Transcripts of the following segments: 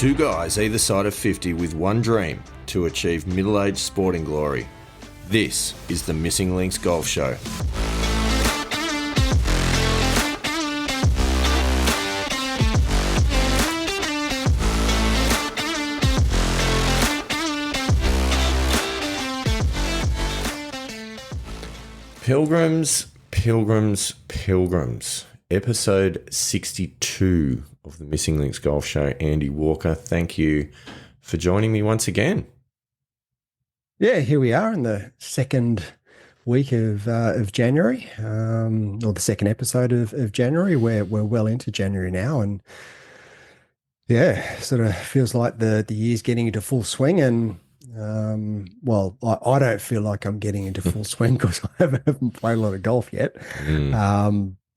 Two guys either side of 50 with one dream to achieve middle-aged sporting glory. This is the Missing Links Golf Show. Pilgrims, pilgrims, pilgrims. Episode 62 of the Missing Links Golf Show. Andy Walker, thank you for joining me once again. Yeah, here we are in the second week of January, or the second episode of January. We're well into January now, and yeah, sort of feels like the year's getting into full swing. And well, I don't feel like I'm getting into full swing because I haven't played a lot of golf yet.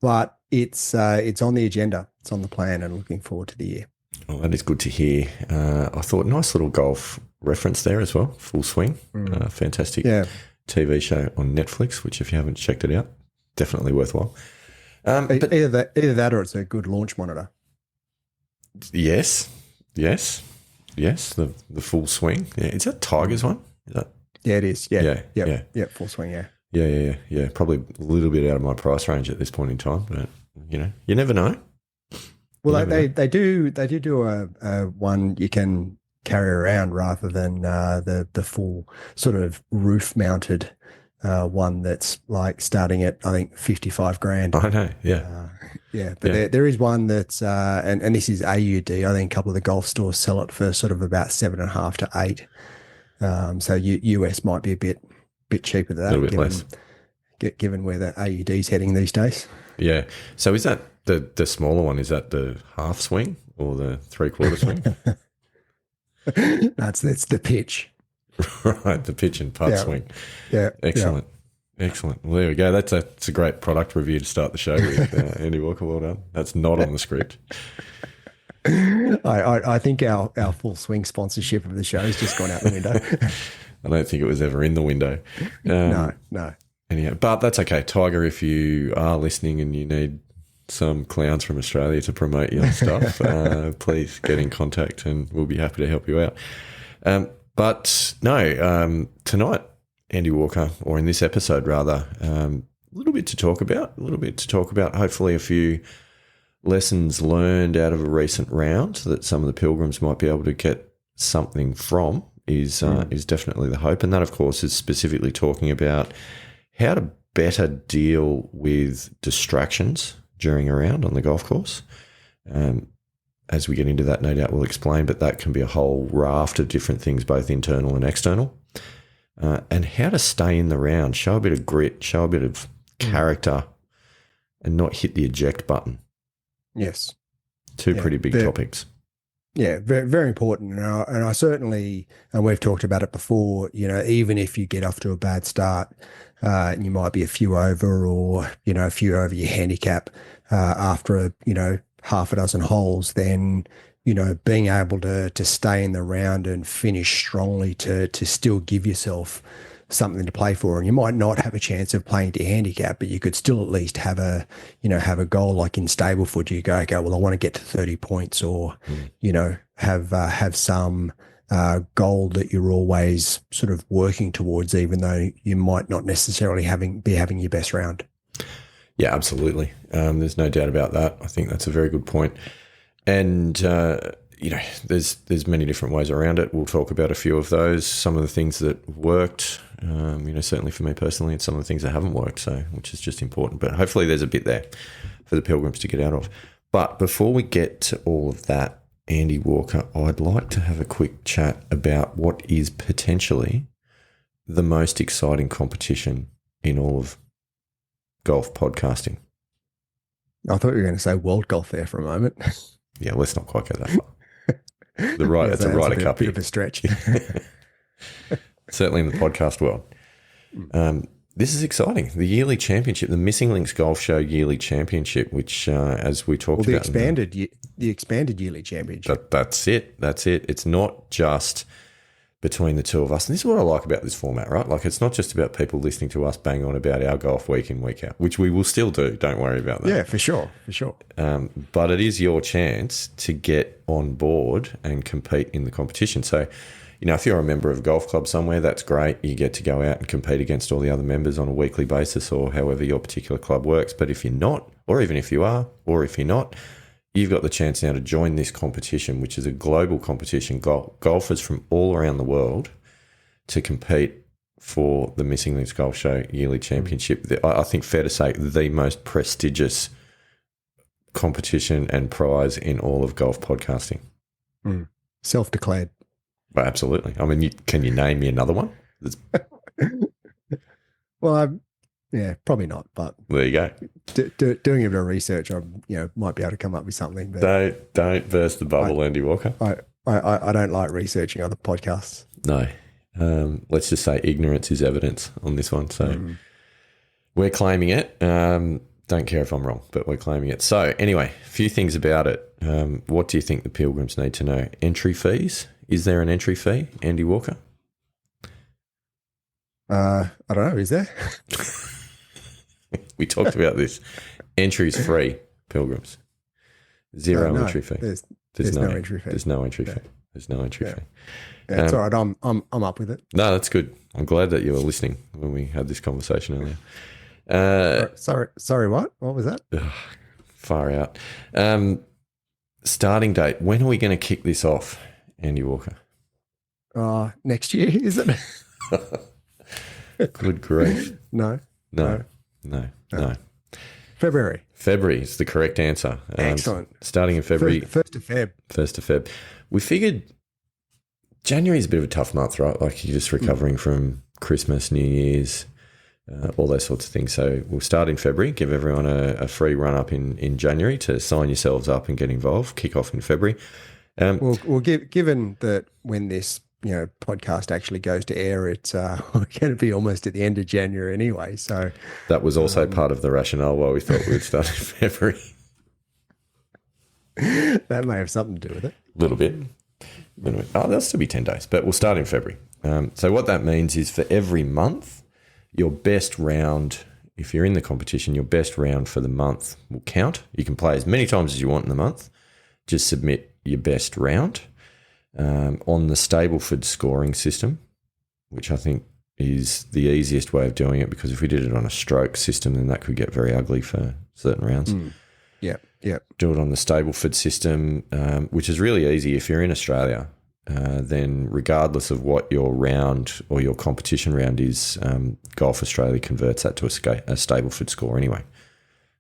But it's on the agenda. It's on the plan, and looking forward to the year. Oh, that is good to hear. I thought nice little golf reference there as well. Full swing. Fantastic TV show on Netflix, which if you haven't checked it out, definitely worthwhile. But either that or it's a good launch monitor. Yes. The full swing. Yeah. Is that Tiger's one? Is that? Yeah, it is. Yeah. Full swing. Yeah. Yeah. Probably a little bit out of my price range at this point in time, but you never know. Well, they do a one you can carry around rather than the full sort of roof mounted one that's like starting at I think $55,000. I know, yeah. But there is one that's and this is AUD. I think a couple of the golf stores sell it for sort of about 7.5 to 8. So US might be a bit cheaper than that. A little bit less. Given where the AUD is heading these days. Yeah. So is that the smaller one? Is that the half swing or the 3/4 swing? That's the pitch. Right, the pitch and putt swing. Yeah. Excellent. Well, there we go. That's a great product review to start the show with. Andy Walker, well done. That's not on the script. I think our full swing sponsorship of the show has just gone out the window. I don't think it was ever in the window. No. Anyhow, but that's okay. Tiger, if you are listening and you need some clowns from Australia to promote your stuff, please get in contact and we'll be happy to help you out. But no, tonight, Andy Walker, or in this episode rather, a little bit to talk about, hopefully a few lessons learned out of a recent round that some of the pilgrims might be able to get something from is definitely the hope. And that, of course, is specifically talking about how to better deal with distractions during a round on the golf course. As we get into that, no doubt we'll explain, but that can be a whole raft of different things, both internal and external. And how to stay in the round, show a bit of grit, show a bit of character, and not hit the eject button. Yes. Two pretty big topics. Yeah, very, very important. And I certainly, and we've talked about it before, even if you get off to a bad start, and you might be a few over or, a few over your handicap after, half a dozen holes, then, being able to stay in the round and finish strongly to still give yourself something to play for. And you might not have a chance of playing to handicap, but you could still at least have a goal like in Stableford. You go, okay, well, I want to get to 30 points or, have some goal that you're always sort of working towards, even though you might not necessarily be having your best round. Yeah, absolutely. There's no doubt about that. I think that's a very good point. And, there's many different ways around it. We'll talk about a few of those, some of the things that worked, certainly for me personally, and some of the things that haven't worked, which is just important. But hopefully there's a bit there for the pilgrims to get out of. But before we get to all of that, Andy Walker, I'd like to have a quick chat about what is potentially the most exciting competition in all of golf podcasting. I thought you were going to say world golf there for a moment. Yeah, let's not quite go that far. It's a Ryder Cup. Bit of a stretch. Certainly in the podcast world. This is exciting. The yearly championship, the Missing Links Golf Show yearly championship, which, as we talked about, the expanded yearly championship. That's it. It's not just between the two of us. And this is what I like about this format, right? Like, it's not just about people listening to us bang on about our golf week in, week out, which we will still do. Don't worry about that. Yeah, for sure. But it is your chance to get on board and compete in the competition. So, if you're a member of a golf club somewhere, that's great. You get to go out and compete against all the other members on a weekly basis or however your particular club works. But if you're not, or even if you are, or if you're not, you've got the chance now to join this competition, which is a global competition. Golfers from all around the world to compete for the Missing Links Golf Show Yearly Championship. I think fair to say the most prestigious competition and prize in all of golf podcasting. Self-declared. Well, absolutely. I mean, can you name me another one? Well, yeah, probably not. But There you go. Doing a bit of research, I might be able to come up with something. But Don't burst the bubble, Andy Walker. I don't like researching other podcasts. No. Let's just say ignorance is evidence on this one. So we're claiming it. Don't care if I'm wrong, but we're claiming it. So anyway, a few things about it. What do you think the pilgrims need to know? Entry fees? Is there an entry fee, Andy Walker? I don't know. Is there? We talked about this. Entry's free, pilgrims. Zero entry fee. There's no entry fee. There's no entry fee. There's no entry fee. Yeah, it's all right. I'm up with it. No, that's good. I'm glad that you were listening when we had this conversation earlier. Sorry. What was that? Far out. Starting date. When are we going to kick this off, Andy Walker? Next year, is it? Good grief. No. February. February is the correct answer. Excellent. Starting in February. 1st of Feb. 1st of Feb. We figured January is a bit of a tough month, right? Like you're just recovering from Christmas, New Year's, all those sorts of things. So we'll start in February, give everyone a free run up in January to sign yourselves up and get involved, kick off in February. Given that when this podcast actually goes to air, it's going to be almost at the end of January anyway. So that was also part of the rationale why we thought we'd start in February. That may have something to do with it. A little bit. Oh, there'll still be 10 days, but we'll start in February. So what that means is for every month, your best round, if you're in the competition, your best round for the month will count. You can play as many times as you want in the month. Just submit your best round on the Stableford scoring system, which I think is the easiest way of doing it, because if we did it on a stroke system, then that could get very ugly for certain rounds. Yeah. Do it on the Stableford system, which is really easy. If you're in Australia, then regardless of what your round or your competition round is, Golf Australia converts that to a Stableford score anyway.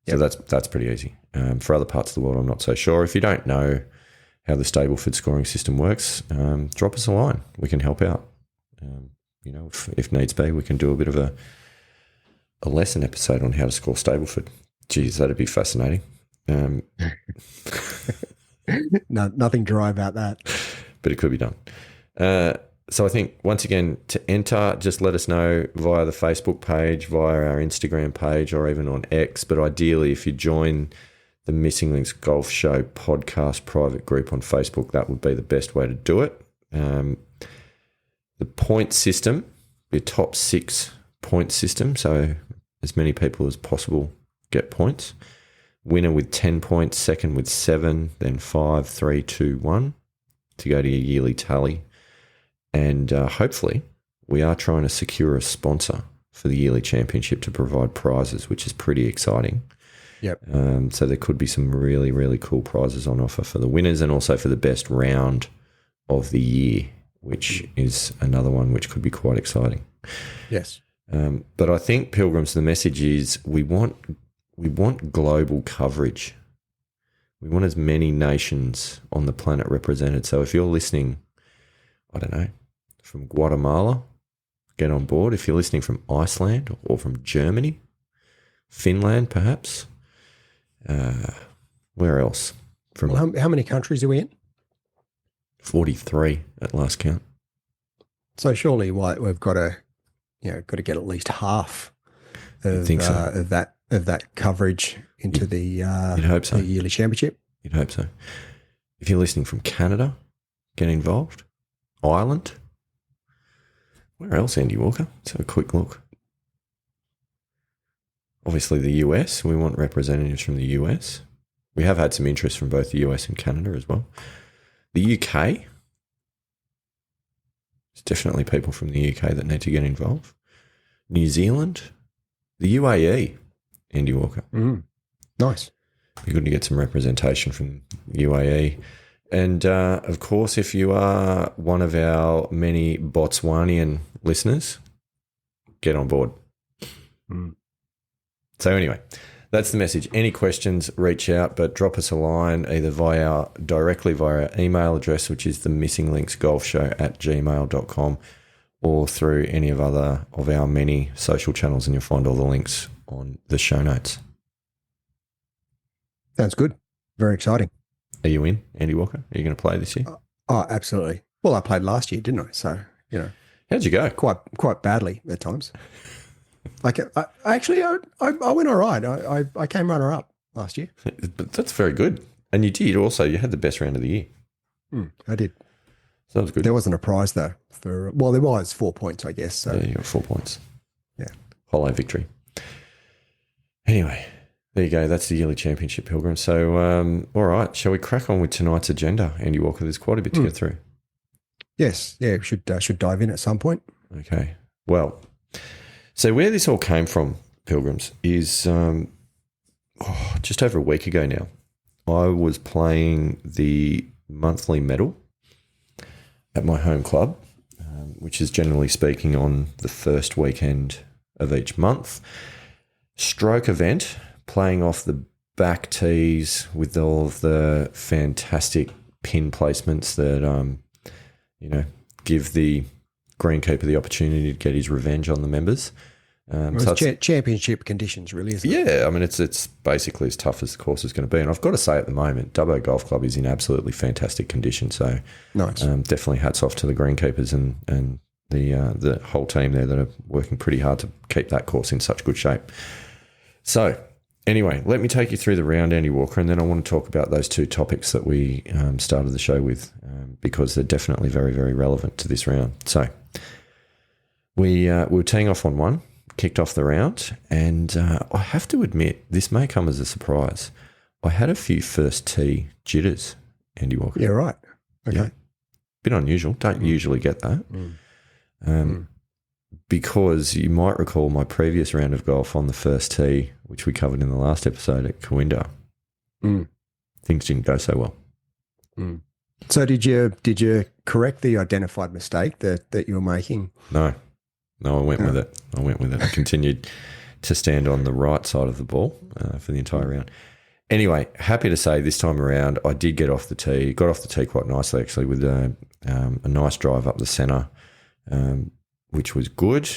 So that's pretty easy. For other parts of the world, I'm not so sure. If you don't know how the Stableford scoring system works, drop us a line. We can help out. If needs be, we can do a bit of a lesson episode on how to score Stableford. Geez, that'd be fascinating. No, nothing dry about that. But it could be done. So I think, once again, to enter, just let us know via the Facebook page, via our Instagram page, or even on X. But ideally, if you join the Missing Links Golf Show podcast private group on Facebook, that would be the best way to do it. The point system, your top 6 point system, so as many people as possible get points. Winner with 10 points, second with 7, then 5, 3, 2, 1 to go to your yearly tally. And hopefully we are trying to secure a sponsor for the yearly championship to provide prizes, which is pretty exciting. Yep. So there could be some really, really cool prizes on offer for the winners, and also for the best round of the year, which is another one which could be quite exciting. Yes. But I think, Pilgrims, the message is we want global coverage. We want as many nations on the planet represented. So if you're listening, I don't know, from Guatemala, get on board. If you're listening from Iceland or from Germany, Finland perhaps, where else? How many countries are we in? 43 at last count. So surely we've got to get at least half of that coverage into the You'd hope so. the yearly championship. You'd hope so. If you're listening from Canada, get involved. Ireland, Where else, Andy Walker? Let's have a quick look. Obviously, the US. We want representatives from the US. We have had some interest from both the US and Canada as well. The UK. There's definitely people from the UK that need to get involved. New Zealand. The UAE, Andy Walker. Nice. Be good to get some representation from UAE. And, of course, if you are one of our many Botswanian listeners, get on board. So anyway, that's the message. Any questions, reach out, but drop us a line either directly via our email address, which is themissinglinksgolfshow@gmail.com, or through any of our many social channels, and you'll find all the links on the show notes. Sounds good. Very exciting. Are you in, Andy Walker? Are you going to play this year? Oh, absolutely. Well, I played last year, didn't I? So, How'd you go? quite badly at times. Like, I went all right. I came runner up last year. But that's very good. And you did also. You had the best round of the year. I did. So that was good. There wasn't a prize though. There was 4 points, I guess. So Yeah, you got 4 points. Yeah. Hollow victory. Anyway, there you go. That's the yearly championship, Pilgrim. So, all right. Shall we crack on with tonight's agenda, Andy Walker? There's quite a bit to get through. Yes. Yeah. We should dive in at some point. Okay. Well, so where this all came from, Pilgrims, is just over a week ago now. I was playing the monthly medal at my home club, which is generally speaking on the first weekend of each month. Stroke event, playing off the back tees with all of the fantastic pin placements that, give the greenkeeper the opportunity to get his revenge on the members. It's championship conditions, really, isn't it? Yeah, I mean, it's basically as tough as the course is going to be. And I've got to say at the moment, Dubbo Golf Club is in absolutely fantastic condition. So Nice. Definitely hats off to the greenkeepers and the whole team there that are working pretty hard to keep that course in such good shape. So anyway, let me take you through the round, Andy Walker, and then I want to talk about those two topics that we started the show with because they're definitely very, very relevant to this round. So we were teeing off on one, kicked off the round, and I have to admit, this may come as a surprise. I had a few first tee jitters, Andy Walker. Yeah, right. Okay. Yeah. Bit unusual. Don't usually get that. Because you might recall my previous round of golf on the first tee, which we covered in the last episode at Coimbra. Things didn't go so well. So did you correct the identified mistake that you were making? No, I went with it. I continued to stand on the right side of the ball for the entire round. Anyway, happy to say this time around I did get off the tee. Got off the tee quite nicely actually with a nice drive up the centre, which was good.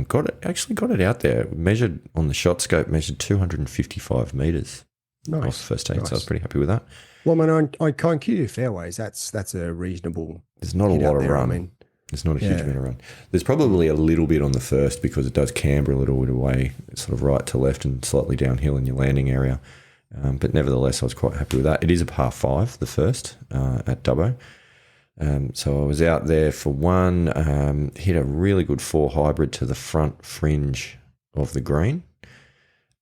Got it out there. Measured on the shot scope, measured 255 metres off the first tee. Nice. So I was pretty happy with that. Well, I mean, on Conquer fairways, that's a reasonable. There's not a lot of run. There's not a huge amount of run. There's probably a little bit on the first because it does camber a little bit away, sort of right to left and slightly downhill in your landing area. But nevertheless, I was quite happy with that. It is a par 5, the first at Dubbo. So I was out there for one, hit a really good 4 hybrid to the front fringe of the green.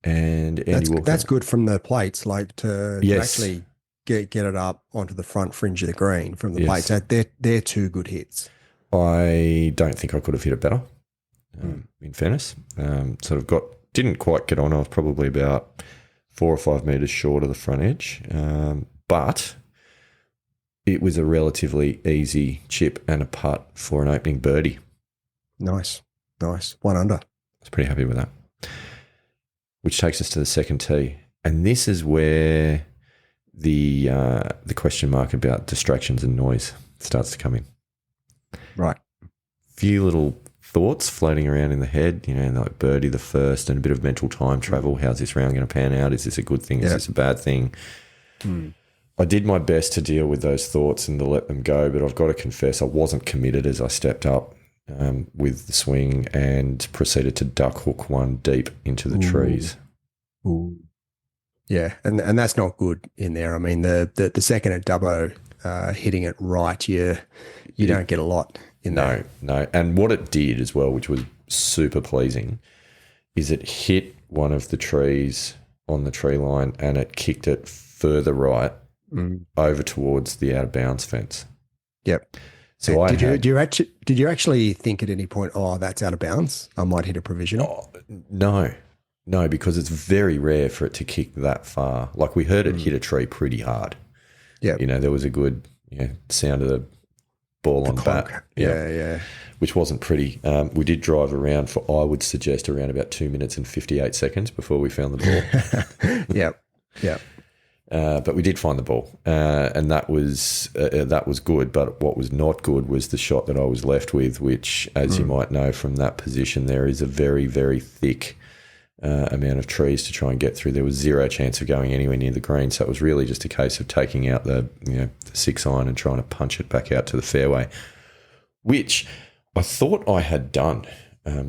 And Andy Walker, that's good from the plates, like to actually get it up onto the front fringe of the green from the plates. They're two good hits. I don't think I could have hit it better, in fairness. Didn't quite get on. I was probably about 4 or 5 metres short of the front edge. But it was a relatively easy chip and a putt for an opening birdie. Nice. 1 under. I was pretty happy with that. Which takes us to the second tee. And this is where the question mark about distractions and noise starts to come in. Right. Few little thoughts floating around in the head, like birdie the first and a bit of mental time travel. How's this round going to pan out? Is this a good thing? Is this a bad thing? I did my best to deal with those thoughts and to let them go, but I've got to confess I wasn't committed as I stepped up with the swing and proceeded to duck hook one deep into the trees. Ooh. Yeah, and that's not good in there. I mean, the second at Dubbo, hitting it right, you don't get a lot in there. No. And what it did as well, which was super pleasing, is it hit one of the trees on the tree line and it kicked it further right over towards the out of bounds fence. Yep. So did you actually think at any point, oh, that's out of bounds, I might hit a provisional? No, because it's very rare for it to kick that far. Like we heard it hit a tree pretty hard. Yeah. There was a good sound of the ball on clunk. bat. Yeah. Which wasn't pretty. We did drive around for, I would suggest, around about 2 minutes and 58 seconds before we found the ball. Yep. But we did find the ball, and that was good. But what was not good was the shot that I was left with, which, as you might know from that position, there is a very, very thick amount of trees to try and get through. There was zero chance of going anywhere near the green, so it was really just a case of taking out the 6 iron and trying to punch it back out to the fairway, which I thought I had done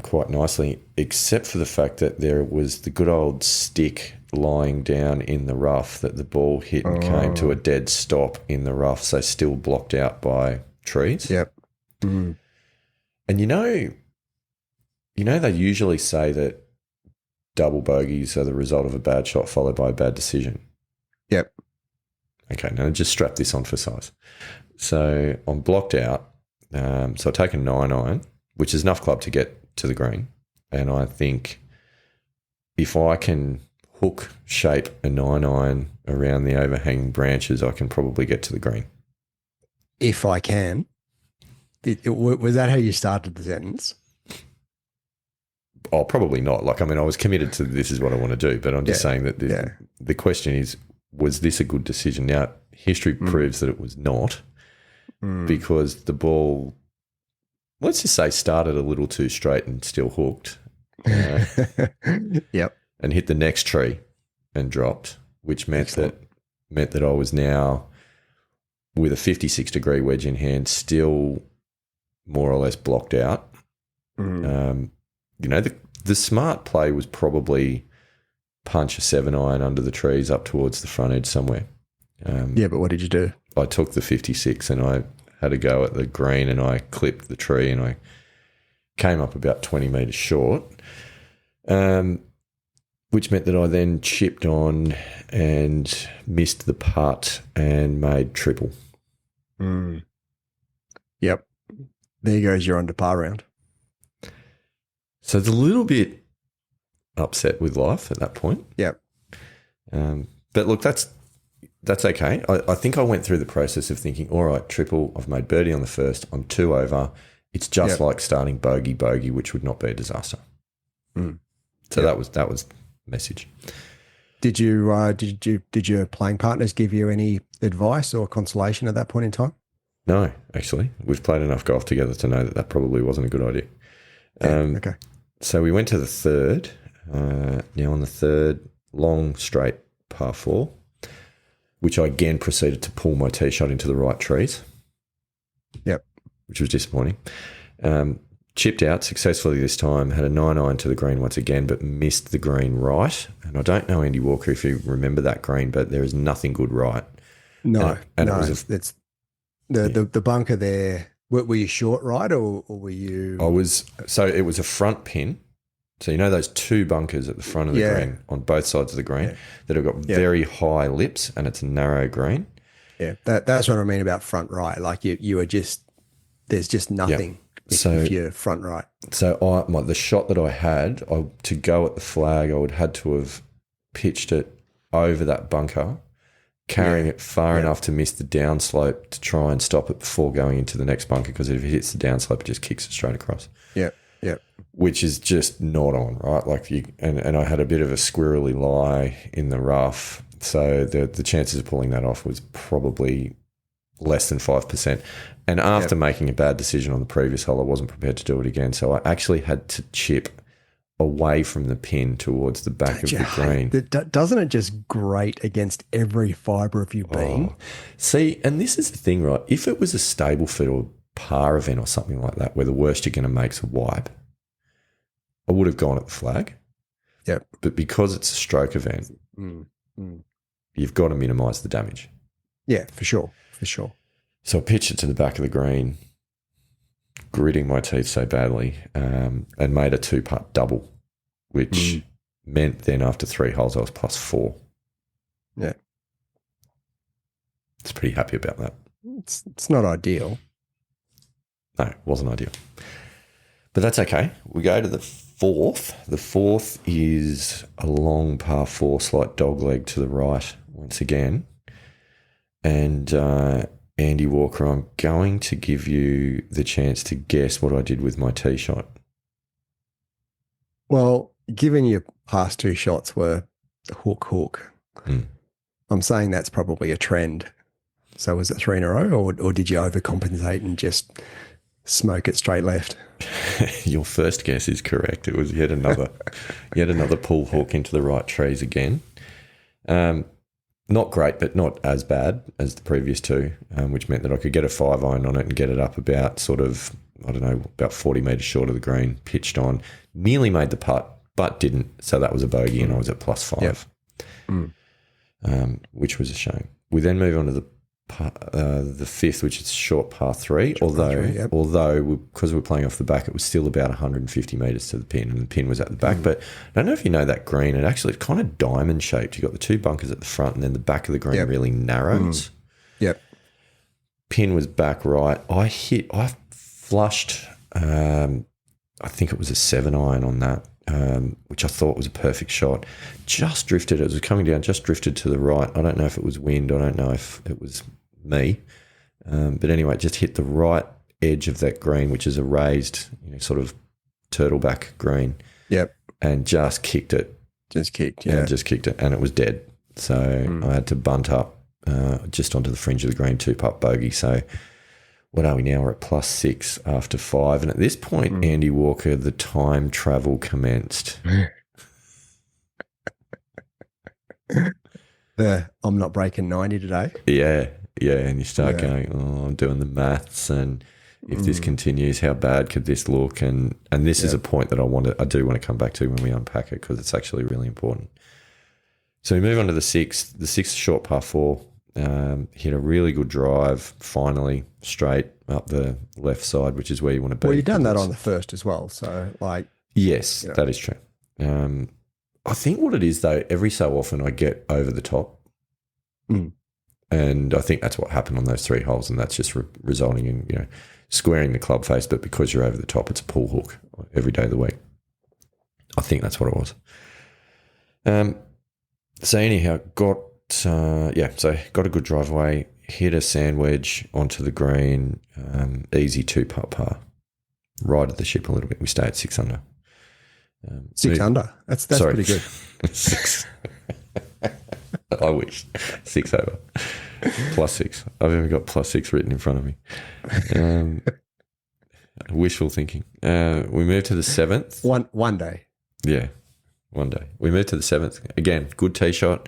quite nicely, except for the fact that there was the good old stick lying down in the rough that the ball hit and came to a dead stop in the rough, so still blocked out by trees. Yep. And they usually say that double bogeys are the result of a bad shot followed by a bad decision. Yep. Okay, now just strap this on for size. So I'm blocked out. So I take a 9 iron, which is enough club to get to the green. And I think if I can hook shape a 9 iron around the overhanging branches, I can probably get to the green. If I can. Was that how you started the sentence? Oh, probably not. I was committed to this is what I want to do, but I'm just saying that the question is, was this a good decision? Now, history proves that it was not, because the ball, let's just say, started a little too straight and still hooked. Yep. And hit the next tree and dropped, which meant that I was now with a 56-degree wedge in hand, still more or less blocked out. The smart play was probably punch a 7 iron under the trees up towards the front edge somewhere. But what did you do? I took the 56 and I had a go at the green and I clipped the tree and I came up about 20 metres short, which meant that I then chipped on and missed the putt and made triple. Yep. There goes your under par round. So it's a little bit upset with life at that point. Yep. But look, that's okay. I think I went through the process of thinking, all right, triple, I've made birdie on the first, I'm 2 over. It's just like starting bogey, which would not be a disaster. So that was message. Did your playing partners give you any advice or consolation at that point in time? No, actually. We've played enough golf together to know that probably wasn't a good idea. Okay. So we went to the third. Now on the third, long straight par 4, which I again proceeded to pull my tee shot into the right trees. Yep. Which was disappointing. Chipped out successfully this time, had a 9 iron to the green once again, but missed the green right. And I don't know, Andy Walker, if you remember that green, but there is nothing good right. No, and no, it was it's the bunker there. Were you short right or were you? So it was a front pin. So those 2 bunkers at the front of the green on both sides of the green that have got very high lips and it's a narrow green. Yeah, that's what I mean about front right. Like you are just, there's just nothing if you're front right. So the shot that I had, to go at the flag, I would had to have pitched it over that bunker, carrying it far enough to miss the downslope to try and stop it before going into the next bunker, because if it hits the downslope, it just kicks it straight across. Yeah. Which is just not on, right? And I had a bit of a squirrely lie in the rough, so the chances of pulling that off was probably less than 5%. And after making a bad decision on the previous hole, I wasn't prepared to do it again, so I actually had to chip away from the pin towards the back of the green. Doesn't it just grate against every fibre of your being? See, and this is the thing, right? If it was a Stableford or par event or something like that, where the worst you're going to make is a wipe, I would have gone at the flag. Yep. But because it's a stroke event, you've got to minimise the damage. Yeah, for sure. So I pitched it to the back of the green, gritting my teeth so badly, and made a 2-putt double, which meant then after 3 holes I was +4. Yeah. It's pretty happy about that. It's not ideal. No, it wasn't ideal. But that's okay. We go to the 4th. The 4th is a long par 4, slight dog leg to the right once again. And Andy Walker, I'm going to give you the chance to guess what I did with my tee shot. Well, given your past 2 shots were hook, I'm saying that's probably a trend. So was it 3 in a row, or did you overcompensate and just smoke it straight left? Your first guess is correct. It was yet another pull hook into the right trees again. Not great, but not as bad as the previous 2, which meant that I could get a 5-iron on it and get it up about about 40 metres short of the green, pitched on, nearly made the putt, but didn't. So that was a bogey and I was at +5, which was a shame. We then move on to the 5th, which is short par 3, although because we're playing off the back, it was still about 150 metres to the pin, and the pin was at the back. But I don't know if you know that green, it's kind of diamond shaped. You've got the 2 bunkers at the front, and then the back of the green really narrows. Yep. Pin was back right. I flushed, I think it was a 7-iron on that, which I thought was a perfect shot. Just drifted, it was coming down, just drifted to the right. I don't know if it was wind, I don't know if it was me. But anyway, it just hit the right edge of that green, which is a raised, sort of turtleback green. Yep. And just kicked it. Just kicked it. And it was dead. So I had to bunt up just onto the fringe of the green, 2-putt bogey. So what are we now? We're at +6 after 5. And at this point, Andy Walker, the time travel commenced. I'm not breaking 90 today. Yeah. And you start going, I'm doing the maths, and if this continues, how bad could this look? And this is a point that I do want to come back to when we unpack it, because it's actually really important. So we move on to the 6th. The 6th short par 4. Hit a really good drive, finally, straight up the left side, which is where you want to be. Well, you've done that on the first as well. So, yes, that is true. I think what it is, though, every so often I get over the top. And I think that's what happened on those 3 holes, and that's just resulting in, squaring the club face. But because you're over the top, it's a pull hook every day of the week. I think that's what it was. So anyhow, got a good drive away, hit a sand wedge onto the green, easy 2-putt par. Righted the ship a little bit. We stay at 6 under. 6 under. That's pretty good. 6. I wish. 6 over. +6. I've even got +6 written in front of me. Wishful thinking. We move to the 7th. One day. Yeah, one day. We move to the 7th. Again, good tee shot.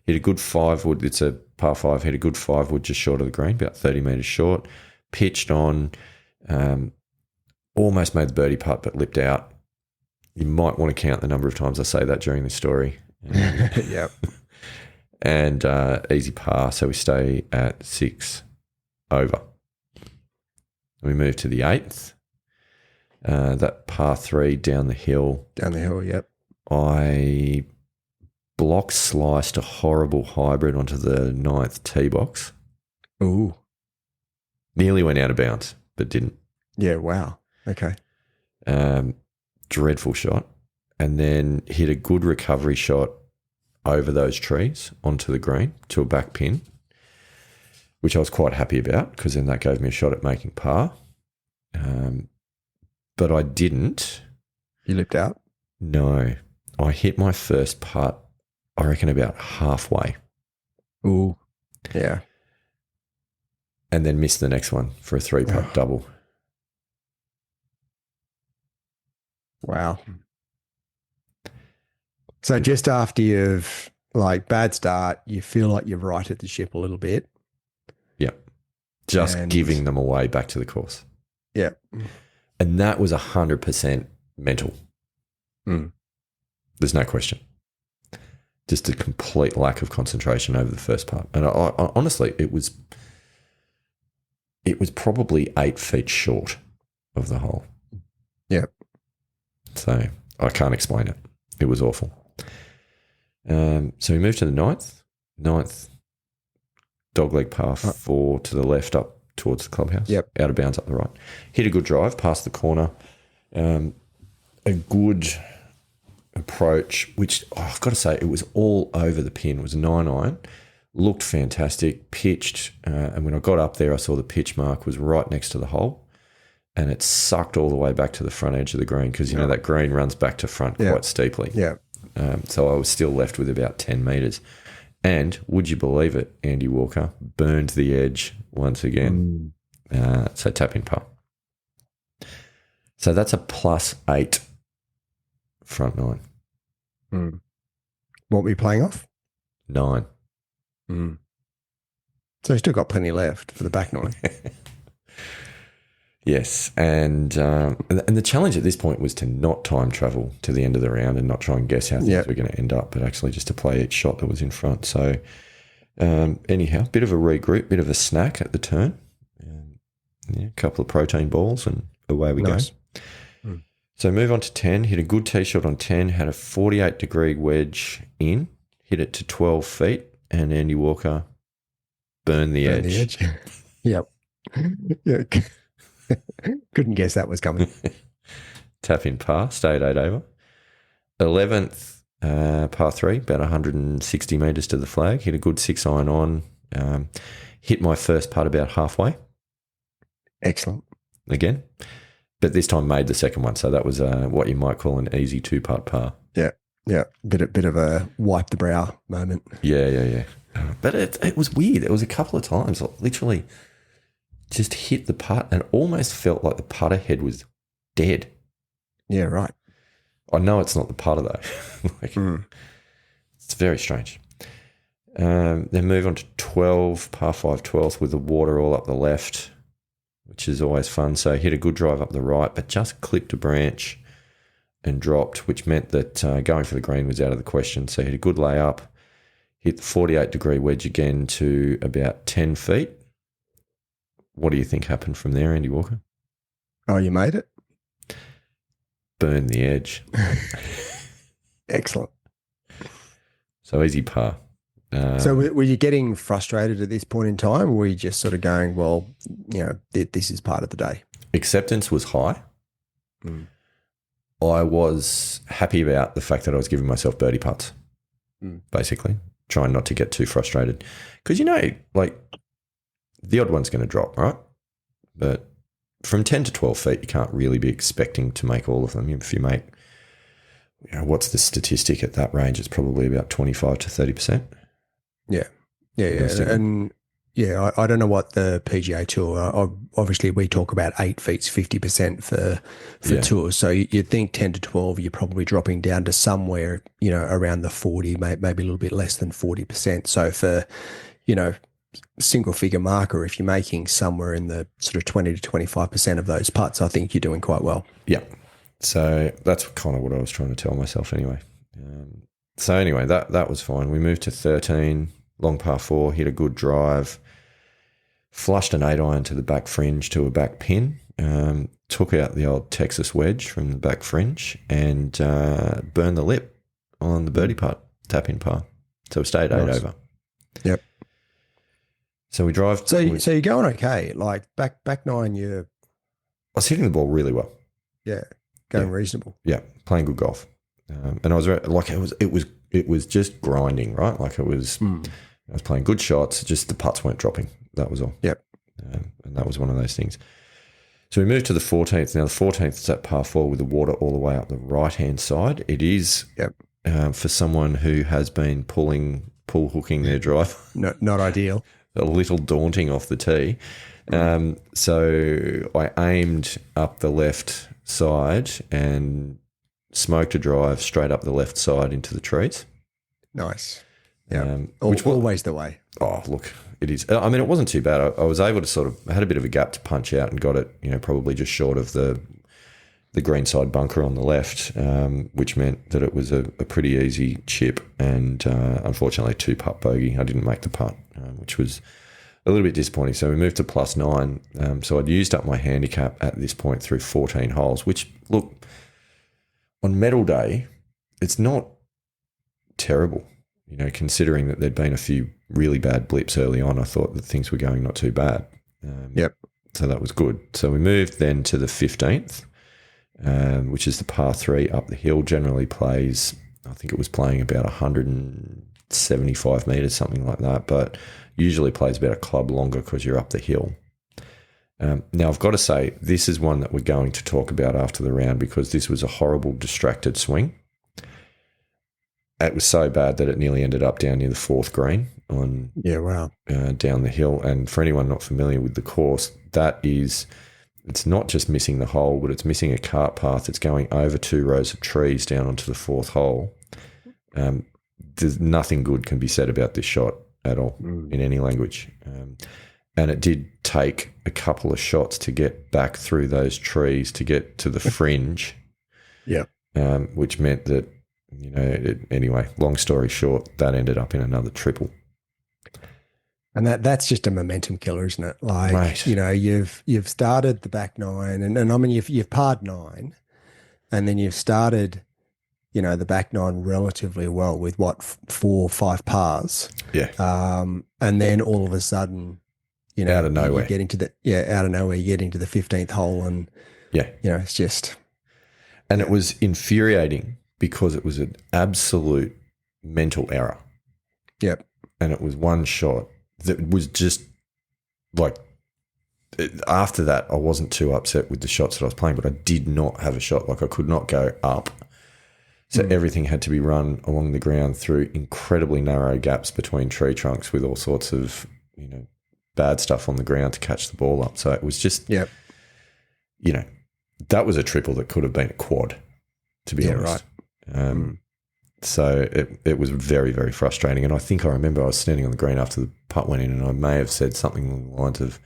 Hit a good 5-wood. It's a par 5. Hit a good 5-wood just short of the green, about 30 metres short. Pitched on. Almost made the birdie putt, but lipped out. You might want to count the number of times I say that during this story. Yep. And easy par, so we stay at 6 over. We move to the 8th. That par 3 down the hill. Down the hill, yep. I block sliced a horrible hybrid onto the 9th tee box. Ooh. Nearly went out of bounds, but didn't. Yeah, wow. Okay. Dreadful shot. And then hit a good recovery shot over those trees onto the green to a back pin, which I was quite happy about, because then that gave me a shot at making par. But I didn't. You lipped out? No. I hit my first putt, I reckon, about halfway. Ooh. Yeah. And then missed the next one for a 3-putt double. Wow. So just after you've, bad start, you feel like you've righted the ship a little bit. Yeah. Just giving them away back to the course. Yeah. And that was 100% mental. There's no question. Just a complete lack of concentration over the first part. And I honestly, it was probably 8 feet short of the hole. Yeah. So I can't explain it. It was awful. So we moved to the ninth. Ninth, dogleg par 4 to the left up towards the clubhouse. Yep. Out of bounds up the right. Hit a good drive past the corner. A good approach, which I've got to say, it was all over the pin. It was a 9-iron. Looked fantastic. Pitched. And when I got up there, I saw the pitch mark was right next to the hole. And it sucked all the way back to the front edge of the green because, you know, that green runs back to front quite steeply. Yeah. So I was still left with about 10 metres. And would you believe it, Andy Walker burned the edge once again. So tap in par. So that's a +8 front nine. What were you playing off? 9. So you still got plenty left for the back nine. Yes, and the challenge at this point was to not time travel to the end of the round and not try and guess how things were going to end up, but actually just to play each shot that was in front. So anyhow, bit of a regroup, bit of a snack at the turn, a couple of protein balls, and away we go. So move on to 10, hit a good tee shot on 10, had a 48-degree wedge in, hit it to 12 feet, and Andy Walker burned the edge. Yep. Yeah. Couldn't guess that was coming. Tap in par, stayed 8 over. 11th, par 3, about 160 metres to the flag. Hit a good 6-iron on. Hit my first putt about halfway. Excellent. Again. But this time made the second one. So that was what you might call an easy 2-putt par. Yeah. Yeah. Bit of a wipe the brow moment. Yeah. But it was weird. It was a couple of times, literally just hit the putt and almost felt like the putter head was dead. Yeah, right. I know it's not the putter though. It's very strange. Then move on to 12, par 5 12th with the water all up the left, which is always fun. So hit a good drive up the right, but just clipped a branch and dropped, which meant that going for the green was out of the question. So hit a good layup, hit the 48-degree wedge again to about 10 feet. What do you think happened from there, Andy Walker? Oh, you made it? Burn the edge. Excellent. So easy par. So were you getting frustrated at this point in time, or were you just sort of going, well, you know, this is part of the day? Acceptance was high. I was happy about the fact that I was giving myself birdie putts, basically, trying not to get too frustrated. Because, you know, like the odd one's going to drop, right? But from 10 to 12 feet, you can't really be expecting to make all of them. If you make, you know, what's the statistic at that range? It's probably about 25 to 30%. Yeah. And yeah, I don't know what the PGA Tour, obviously we talk about 8 feet's 50% for tours. So you'd think 10 to 12, you're probably dropping down to somewhere, you know, around the 40, maybe a little bit less than 40%. So for, you know, single figure marker, if you're making somewhere in the sort of 20 to 25% of those putts, I think you're doing quite well. Yeah. So that's kind of what I was trying to tell myself anyway. So anyway, that was fine. We moved to 13, long par 4, hit a good drive, flushed an 8-iron to the back fringe to a back pin, took out the old Texas wedge from the back fringe and burned the lip on the birdie putt, tap in par. So we stayed 8 over. Yep. So we drive. So you're going okay. Like back nine, I was hitting the ball really well. Yeah, going reasonable. Yeah, playing good golf, and I was like, it was just grinding, right? Like it was. I was playing good shots. Just the putts weren't dropping. That was all. Yep. And that was one of those things. So we moved to the 14th. Now the 14th is at par 4 with the water all the way up the right hand side. It is. Yep. For someone who has been pull hooking their drive. Not ideal. A little daunting off the tee. So I aimed up the left side and smoked a drive straight up the left side into the trees. Nice. Yeah. Which always the way. Oh, look, it is. I mean, it wasn't too bad. I was able to I had a bit of a gap to punch out and got it, you know, probably just short of the greenside bunker on the left, which meant that it was a pretty easy chip and unfortunately 2-putt bogey. I didn't make the putt, which was a little bit disappointing. So we moved to +9. So I'd used up my handicap at this point through 14 holes, which, look, on medal day, it's not terrible. You know, considering that there'd been a few really bad blips early on, I thought that things were going not too bad. Yep. So that was good. So we moved then to the 15th, which is the par 3 up the hill. Generally plays, I think it was playing about 175 metres, something like that, but usually plays about a club longer because you're up the hill. Now, I've got to say, this is one that we're going to talk about after the round because this was a horrible, distracted swing. It was so bad that it nearly ended up down near the 4th green on down the hill. And for anyone not familiar with the course, it's not just missing the hole, but it's missing a cart path. It's going over 2 rows of trees down onto the 4th hole. There's nothing good can be said about this shot at all in any language. And it did take a couple of shots to get back through those trees to get to the fringe. Which meant that, you know, anyway, long story short, that ended up in another triple. And that's just a momentum killer, isn't it? Like, right. You know, you've started the back 9 and I mean, you've parred 9 and then you've started, you know, the back 9 relatively well with 4 or 5 pars. Yeah. And then all of a sudden, you know, out of nowhere, you get into the 15th hole and, you know, it's just. And it was infuriating because it was an absolute mental error. Yep. And it was one shot that was just like, after that, I wasn't too upset with the shots that I was playing, but I did not have a shot. Like, I could not go up. So everything had to be run along the ground through incredibly narrow gaps between tree trunks with all sorts of, you know, bad stuff on the ground to catch the ball up. So it was just, you know, that was a triple that could have been a quad, to be honest. Right. So it was very, very frustrating. And I think I remember I was standing on the green after the putt went in and I may have said something along the lines of,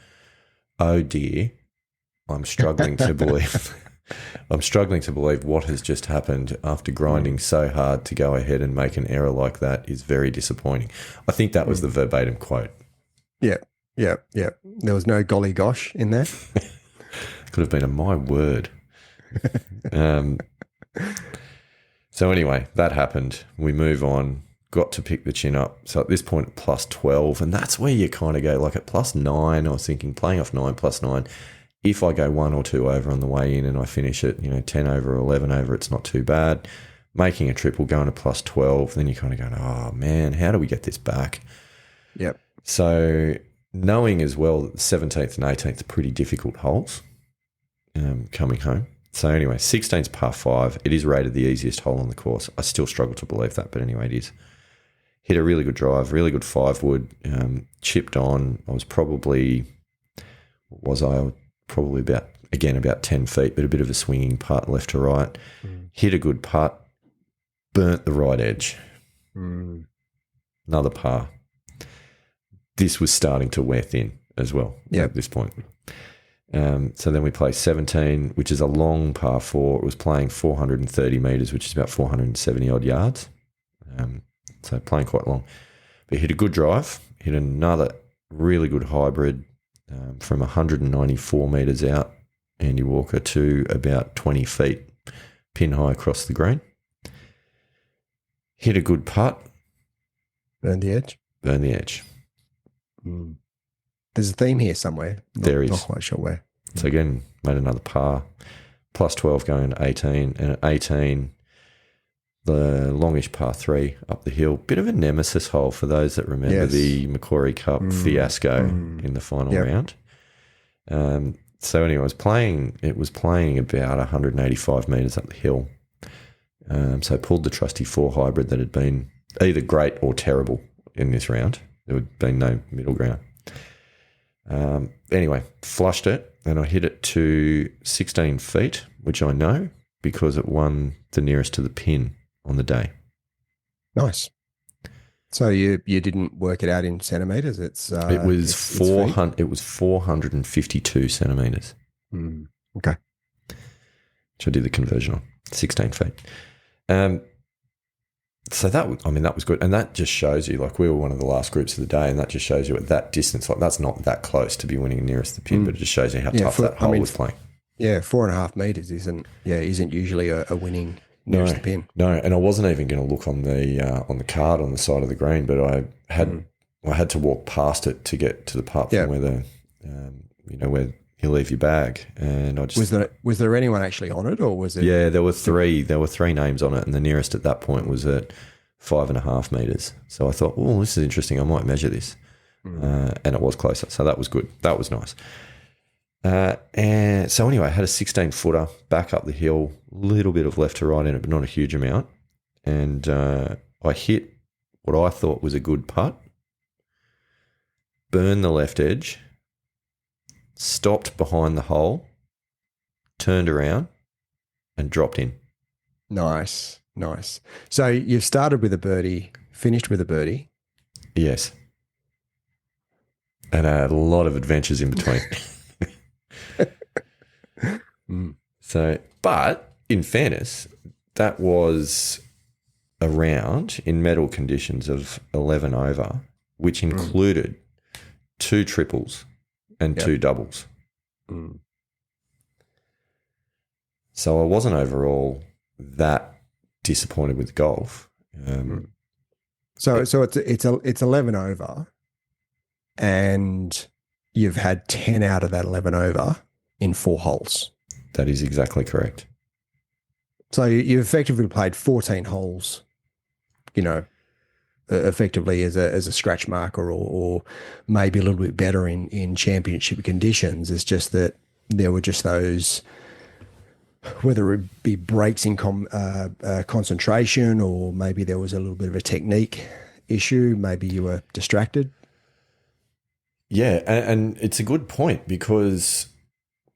"Oh dear, I'm struggling to believe what has just happened after grinding so hard to go ahead and make an error like that is very disappointing." I think that was the verbatim quote. Yeah. There was no golly gosh in there. Could have been a my word. So anyway, that happened. We move on, got to pick the chin up. So at this point, at +12, and that's where you kind of go, like at +9, I was thinking playing off 9, +9, if I go 1 or 2 over on the way in and I finish it, you know, 10 over or 11 over, it's not too bad. Making a triple, going to +12, then you kind of go, oh man, how do we get this back? Yep. So knowing as well that the 17th and 18th are pretty difficult holes coming home. So anyway, 16's par 5. It is rated the easiest hole on the course. I still struggle to believe that, but anyway, it is. Hit a really good drive, really good 5-wood, chipped on. I was probably about 10 feet, but a bit of a swinging putt left to right. Hit a good putt, burnt the right edge. Another par. This was starting to wear thin as well at this point. So then we play 17, which is a long par 4. It was playing 430 metres, which is about 470 odd yards. So playing quite long. But hit a good drive, hit another really good hybrid from 194 metres out, Andy Walker, to about 20 feet, pin high across the green. Hit a good putt. Burn the edge. There's a theme here somewhere. There is. Not quite sure where. So again, made another par. +12 going to 18. And at 18, the longish par 3 up the hill. Bit of a nemesis hole for those that remember the Macquarie Cup fiasco in the final round. So anyway, it was playing about 185 metres up the hill. So I pulled the trusty 4 hybrid that had been either great or terrible in this round. There had been no middle ground. Anyway, flushed it and I hit it to 16 feet, which I know because it won the nearest to the pin on the day. Nice. So you didn't work it out in centimetres? It was 452 centimetres. Okay. So I did the conversion on 16 feet. So I mean, that was good. And that just shows you, like, we were one of the last groups of the day, and that just shows you at that distance, like, that's not that close to be winning nearest the pin, but it just shows you how tough that hole was playing. Yeah, 4.5 meters isn't usually a winning nearest the pin. No, and I wasn't even going to look on the card on the side of the green, but I had to walk past it to get to the part from where the where you leave your bag, and I just was there anyone actually on it, or was it? Yeah, there were three names on it, and the nearest at that point was at 5.5 meters. So I thought, oh, this is interesting. I might measure this, and it was closer, so that was good. That was nice. And so anyway, I had a 16-footer back up the hill, little bit of left to right in it, but not a huge amount. And I hit what I thought was a good putt, burned the left edge, stopped behind the hole, turned around, and dropped in. Nice. So you've started with a birdie, finished with a birdie. Yes. And I had a lot of adventures in between. So, but in fairness, that was a round in medal conditions of 11 over, which included 2 triples and 2 doubles. So I wasn't overall that disappointed with golf. So it's 11 over, and you've had 10 out of that 11 over in 4 holes. That is exactly correct. So you've effectively played 14 holes, effectively as a scratch marker, or maybe a little bit better in championship conditions. It's just that there were just those, whether it be breaks in concentration, or maybe there was a little bit of a technique issue. Maybe you were distracted. Yeah, and it's a good point, because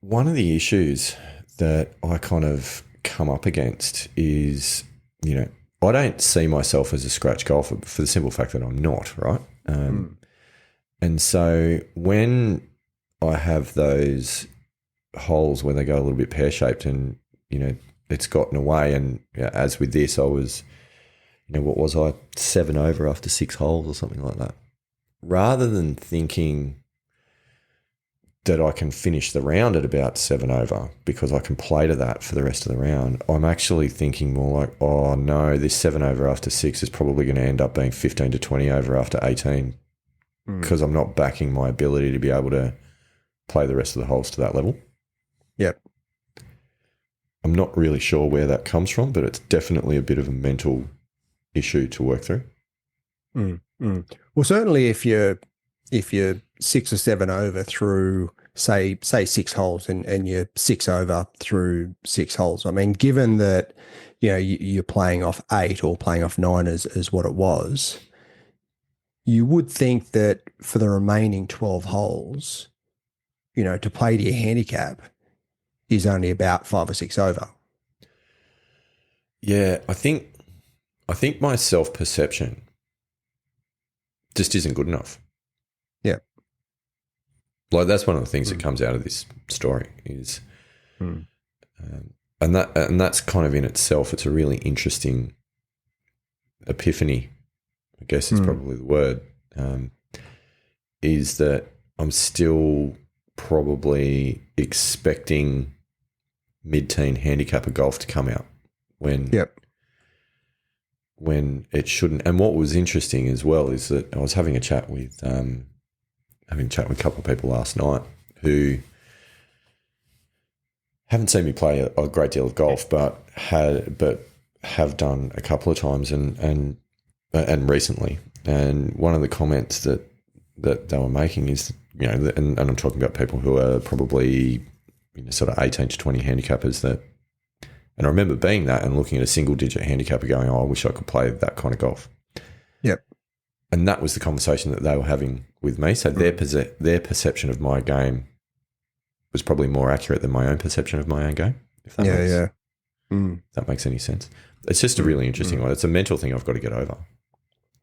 one of the issues that I kind of come up against is, I don't see myself as a scratch golfer for the simple fact that I'm not, right? And so when I have those holes where they go a little bit pear-shaped and, it's gotten away, and as with this, I was, what was I, 7 over after 6 holes or something like that. Rather than thinking that I can finish the round at about 7 over because I can play to that for the rest of the round, I'm actually thinking more like, oh no, this 7 over after 6 is probably going to end up being 15 to 20 over after 18 because I'm not backing my ability to be able to play the rest of the holes to that level. Yep. I'm not really sure where that comes from, but it's definitely a bit of a mental issue to work through. Well, certainly if you're 6 or 7 over through say 6 holes, and you're 6 over through 6 holes. I mean, given that you're playing off 8 or playing off 9 as what it was, you would think that for the remaining 12 holes, to play to your handicap is only about 5 or 6 over. Yeah, I think my self-perception just isn't good enough. Yeah. Like, that's one of the things that comes out of this story is, and that's kind of in itself, it's a really interesting epiphany, I guess is probably the word, is that I'm still probably expecting mid-teen handicapper golf to come out when it shouldn't. And what was interesting as well is that I was having a chat with a couple of people last night who haven't seen me play a great deal of golf, but have done a couple of times and recently. And one of the comments that they were making is, and I'm talking about people who are probably sort of 18 to 20 handicappers that. And I remember being that and looking at a single-digit handicapper going, oh, I wish I could play that kind of golf. Yep. And that was the conversation that they were having with me. So their perception of my game was probably more accurate than my own perception of my own game, if that if that makes any sense. It's just a really interesting one. It's a mental thing I've got to get over.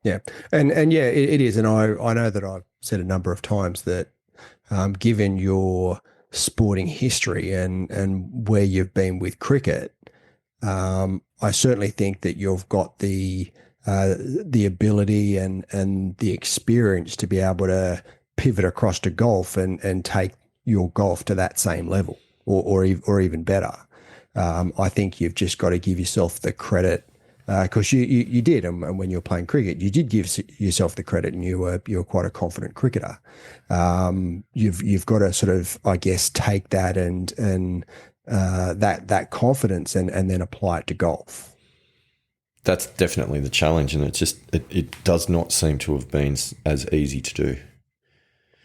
Yeah. And yeah, it is. And I know that I've said a number of times that given your sporting history and where you've been with cricket, I certainly think that you've got the the ability and the experience to be able to pivot across to golf and take your golf to that same level or even better. I think you've just got to give yourself the credit because you did, and when you were playing cricket, you did give yourself the credit, and you were quite a confident cricketer. You've got to sort of, I guess, take that and that confidence and then apply it to golf. That's definitely the challenge, and it does not seem to have been as easy to do.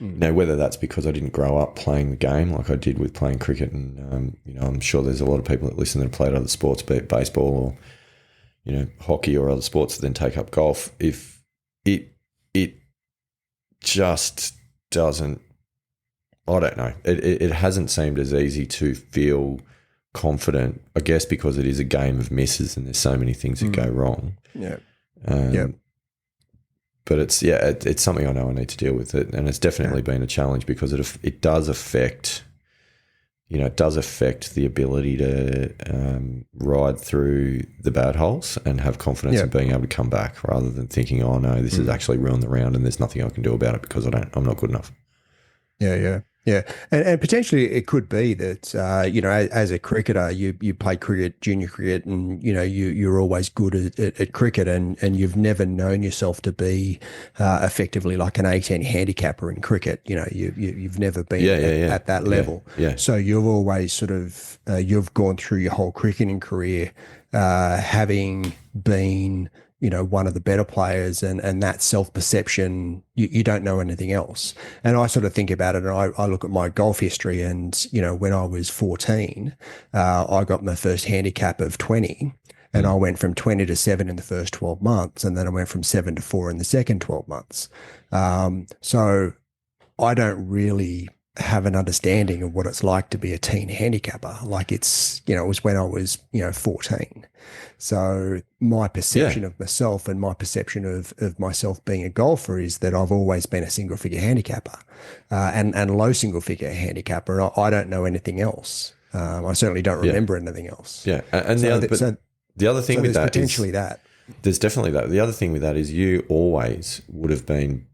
Now, whether that's because I didn't grow up playing the game like I did with playing cricket, and I'm sure there's a lot of people that listen that have played other sports, be it baseball or hockey or other sports, that then take up golf. If it just doesn't, I don't know. It hasn't seemed as easy to feel confident, I guess, because it is a game of misses and there's so many things that go wrong. Yeah. But it's something I know I need to deal with it, and it's definitely been a challenge because it does affect, the ability to ride through the bad holes and have confidence in being able to come back, rather than thinking, oh no, this has actually ruined the round and there's nothing I can do about it because I'm not good enough. Yeah, and potentially it could be that as a cricketer, you play cricket, junior cricket, and you're always good at cricket, and you've never known yourself to be effectively like an 18 handicapper in cricket. You've never been at that level. Yeah. So you've always sort of you've gone through your whole cricketing career having been one of the better players, and that self-perception, you don't know anything else. And I sort of think about it, and I look at my golf history, and, when I was 14, I got my first handicap of 20, and I went from 20 to 7 in the first 12 months, and then I went from 7 to 4 in the second 12 months. So I don't really have an understanding of what it's like to be a teen handicapper. Like it was when I was, 14. So my perception of myself and my perception of myself being a golfer is that I've always been a single figure handicapper, and low single figure handicapper. I don't know anything else. I certainly don't remember anything else. Yeah. And the other thing with that potentially that. There's definitely that. The other thing with that is you always would have been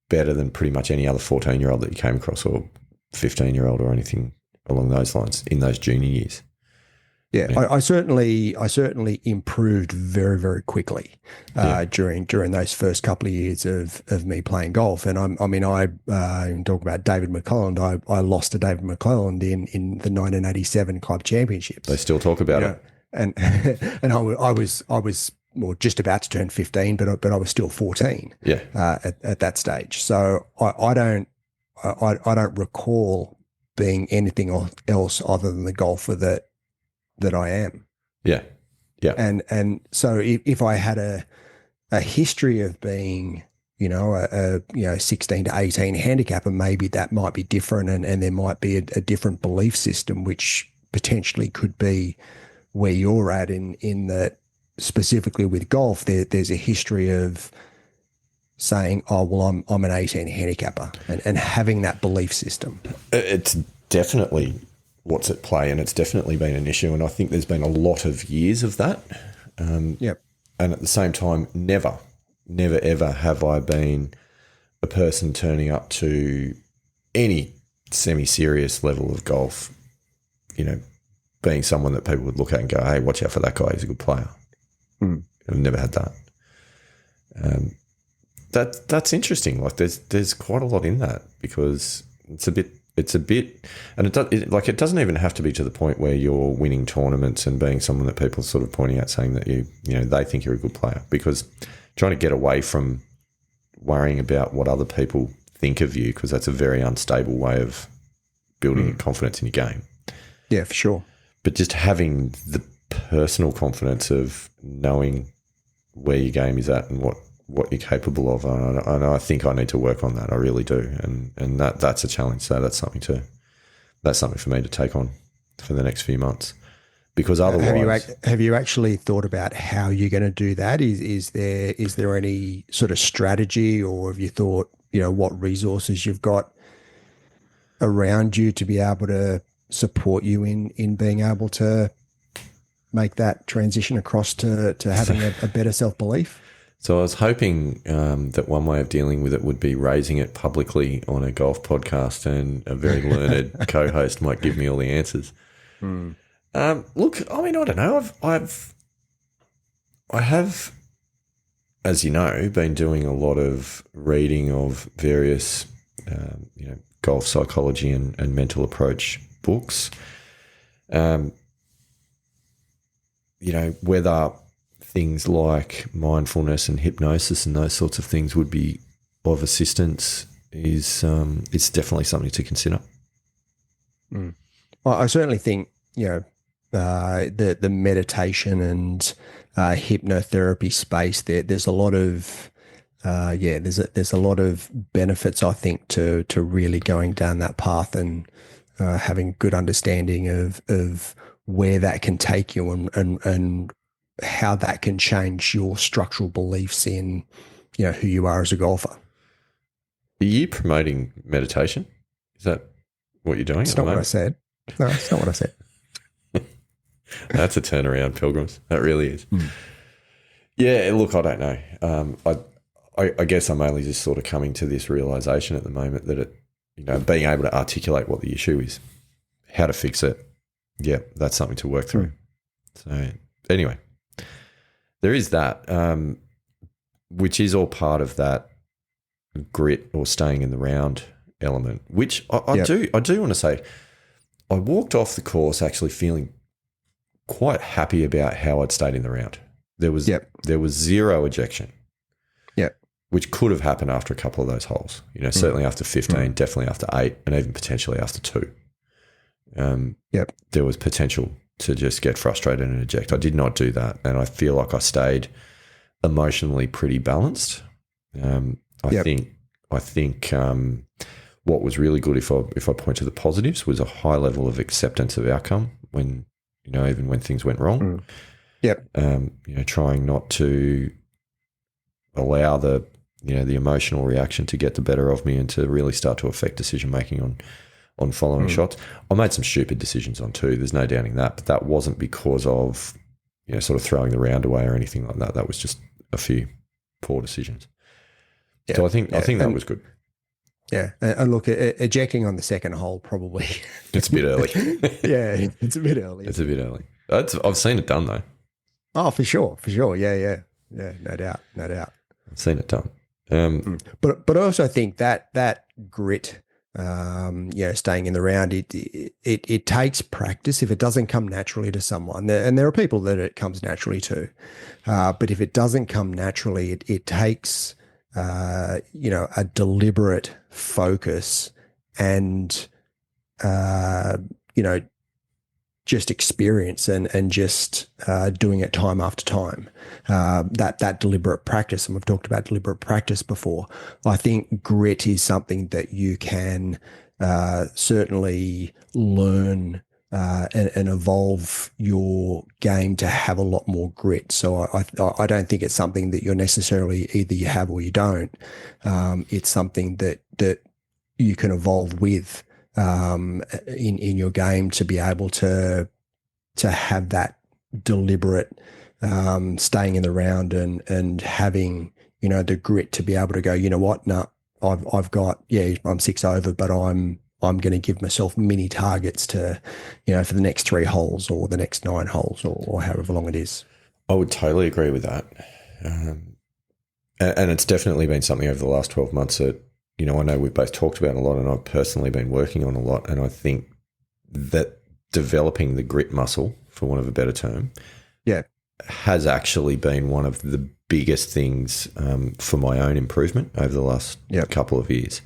better than pretty much any other 14-year-old that you came across, or 15-year-old or anything along those lines in those junior years. Yeah, I certainly improved very, very quickly during those first couple of years of me playing golf. And I talk about David McClelland. I lost to David McClelland in the 1987 club championships. They still talk about it. And and I was just about to turn 15, but I was still 14. At that stage. So I don't recall being anything else other than the golfer that I am. Yeah. And so if I had a history of being, a 16 to 18 handicapper, maybe that might be different, and there might be a different belief system, which potentially could be where you're at in that specifically with golf, there's a history of saying, oh, well, I'm an 18 handicapper, and having that belief system. It's definitely what's at play, and it's definitely been an issue, and I think there's been a lot of years of that. And at the same time, never ever have I been a person turning up to any semi-serious level of golf, being someone that people would look at and go, hey, watch out for that guy, he's a good player. I've never had that. That's interesting. Like there's quite a lot in that, because it's a bit, and it doesn't even have to be to the point where you're winning tournaments and being someone that people are sort of pointing at, saying that they think you're a good player, because trying to get away from worrying about what other people think of you, because that's a very unstable way of building confidence in your game. Yeah, for sure. But just having the personal confidence of knowing where your game is at and what you're capable of, and I think I need to work on that. I really do, and that's a challenge. So that's something for me to take on for the next few months, because otherwise, have you actually thought about how you're going to do that? Is there any sort of strategy, or have you thought what resources you've got around you to be able to support you in being able to make that transition across to having a better self-belief? So I was hoping that one way of dealing with it would be raising it publicly on a golf podcast, and a very learned co-host might give me all the answers. Mm. Look, I mean, I don't know. I have, as you know, been doing a lot of reading of various, golf psychology and mental approach books. Whether things like mindfulness and hypnosis and those sorts of things would be of assistance is it's definitely something to consider. Mm. Well, I certainly think, the meditation and hypnotherapy space there's a lot of there's a lot of benefits, I think, to really going down that path and having good understanding of where that can take you and how that can change your structural beliefs in who you are as a golfer. Are you promoting meditation? Is that what you're doing? It's not what I said. No, it's not what I said. That's a turnaround, Pilgrims. That really is. Mm. Yeah, look, I don't know. I guess I'm only just sort of coming to this realization at the moment that being able to articulate what the issue is, how to fix it. Yeah, that's something to work through. So anyway, there is that, which is all part of that grit or staying in the round element, which I do want to say, I walked off the course actually feeling quite happy about how I'd stayed in the round. There was zero ejection. Yep. Which could have happened after a couple of those holes. Certainly after 15, definitely after 8, and even potentially after 2. There was potential to just get frustrated and eject. I did not do that, and I feel like I stayed emotionally pretty balanced. I think what was really good, if I point to the positives, was a high level of acceptance of outcome when even when things went wrong. Trying not to allow the emotional reaction to get the better of me and to really start to affect decision making on following shots. I made some stupid decisions on too. There's no doubting that, but that wasn't because of sort of throwing the round away or anything like that. That was just a few poor decisions. Yeah. So I think that was good. Yeah, and look, ejecting on the second hole probably. It's a bit early. Yeah, it's a bit early. It's a bit early. I've seen it done though. Oh, for sure. Yeah, no doubt. I've seen it done. But I also think that grit, staying in the round, it takes practice. If it doesn't come naturally to someone, and there are people that it comes naturally to, but if it doesn't come naturally, it takes a deliberate focus and just experience and just doing it time after time. That deliberate practice, and we've talked about deliberate practice before. I think grit is something that you can certainly learn and evolve your game to have a lot more grit. So I don't think it's something that you're necessarily either you have or you don't. It's something that you can evolve with in your game to be able to have that deliberate staying in the round and having the grit to be able to go, no, I've got I'm 6 over, but I'm going to give myself mini targets to, for the next 3 holes or the next 9 holes or however long it is. I would totally agree with that. And it's definitely been something over the last 12 months that, I know we've both talked about a lot and I've personally been working on a lot. And I think that developing the grit muscle, for want of a better term, has actually been one of the biggest things for my own improvement over the last couple of years.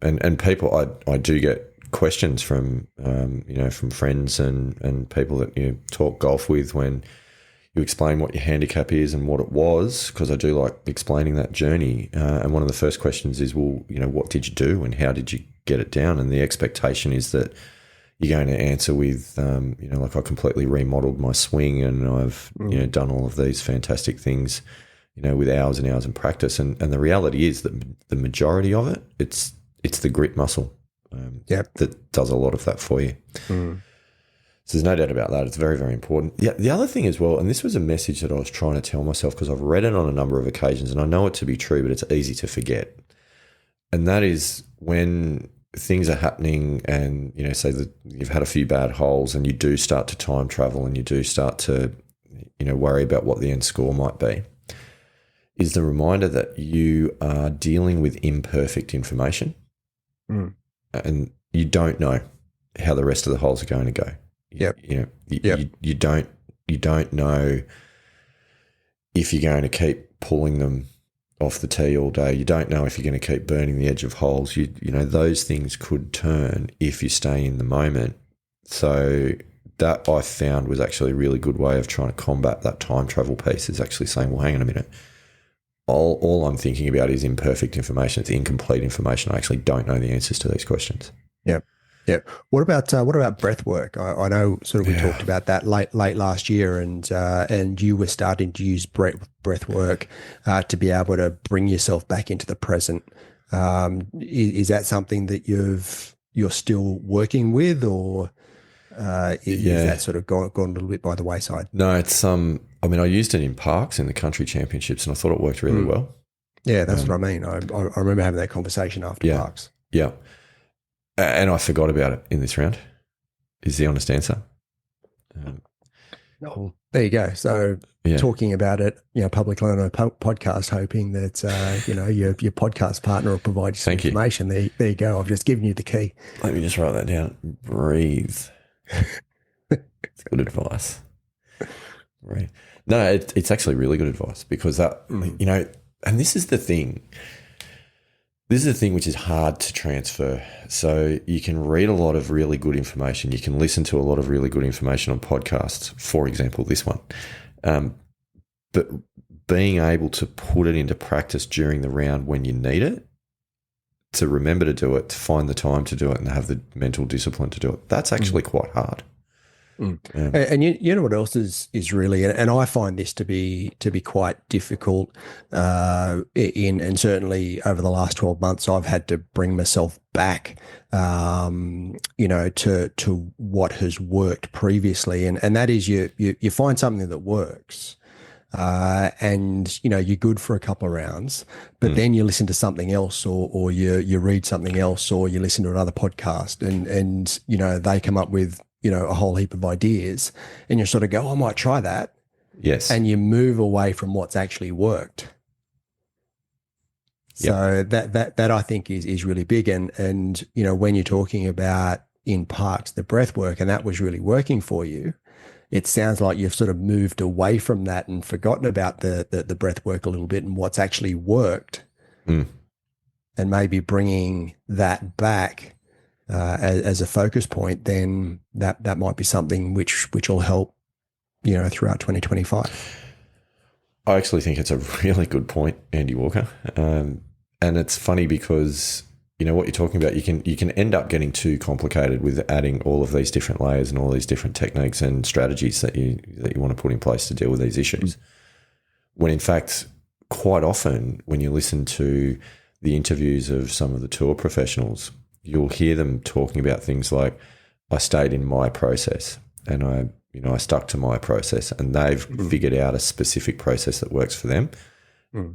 And people, I do get questions from, from friends and people that you talk golf with when you explain what your handicap is and what it was, because I do like explaining that journey. And one of the first questions is, well, what did you do and how did you get it down? And the expectation is that you're going to answer with, like I completely remodeled my swing and I've, done all of these fantastic things, with hours and hours in practice. And the reality is that the majority of it, it's the grit muscle that does a lot of that for you. So there's no doubt about that. It's very, very important. Yeah. The other thing as well, and this was a message that I was trying to tell myself because I've read it on a number of occasions and I know it to be true, but it's easy to forget. And that is when things are happening and, you know, say that you've had a few bad holes and you do start to time travel and you do start to, you know, worry about what the end score might be, is the reminder that you are dealing with imperfect information and you don't know how the rest of the holes are going to go. Yep. You know, you don't know if you're going to keep pulling them off the tee all day. You don't know if you're going to keep burning the edge of holes. You know, those things could turn if you stay in the moment. So that I found was actually a really good way of trying to combat that time travel piece, is actually saying, well, hang on a minute. All I'm thinking about is imperfect information. It's incomplete information. I actually don't know the answers to these questions. Yeah. Yeah. What about breath work? I know sort of we talked about that late last year, and you were starting to use breath work to be able to bring yourself back into the present. Is that something that you're still working with, or is that sort of gone a little bit by the wayside? No, it's I mean, I used it in parks in the country championships, and I thought it worked really well. Yeah, that's what I mean. I remember having that conversation after parks. Yeah. And I forgot about it in this round, is the honest answer. There you go. So talking about it, you know, publicly on a podcast, hoping that, you know, your podcast partner will provide you some information. There you go. I've just given you the key. Let me just write that down. Breathe. It's good advice. Right. No, it's actually really good advice because that, you know, and this is the thing. This is the thing which is hard to transfer. So you can read a lot of really good information. You can listen to a lot of really good information on podcasts, for example, this one. But being able to put it into practice during the round when you need it, to remember to do it, to find the time to do it and have the mental discipline to do it, that's actually quite hard. And you know what else is really, and I find this to be quite difficult and certainly over the last 12 months I've had to bring myself back you know, to what has worked previously, and that is you find something that works and you know you're good for a couple of rounds, but then you listen to something else or you read something else or you listen to another podcast and you know they come up with, you know, a whole heap of ideas and you sort of go, I might try that. Yes. And you move away from what's actually worked. So that I think is really big. And, you know, when you're talking about in parks, the breath work, and that was really working for you, it sounds like you've sort of moved away from that and forgotten about the breath work a little bit and what's actually worked and maybe bringing that back as a focus point, then that might be something which will help, you know, throughout 2025. I actually think it's a really good point, Andy Walker. And it's funny because, you know, what you're talking about, you can end up getting too complicated with adding all of these different layers and all these different techniques and strategies that you want to put in place to deal with these issues. When in fact, quite often when you listen to the interviews of some of the tour professionals, you'll hear them talking about things like, I stayed in my process and I stuck to my process, and they've figured out a specific process that works for them.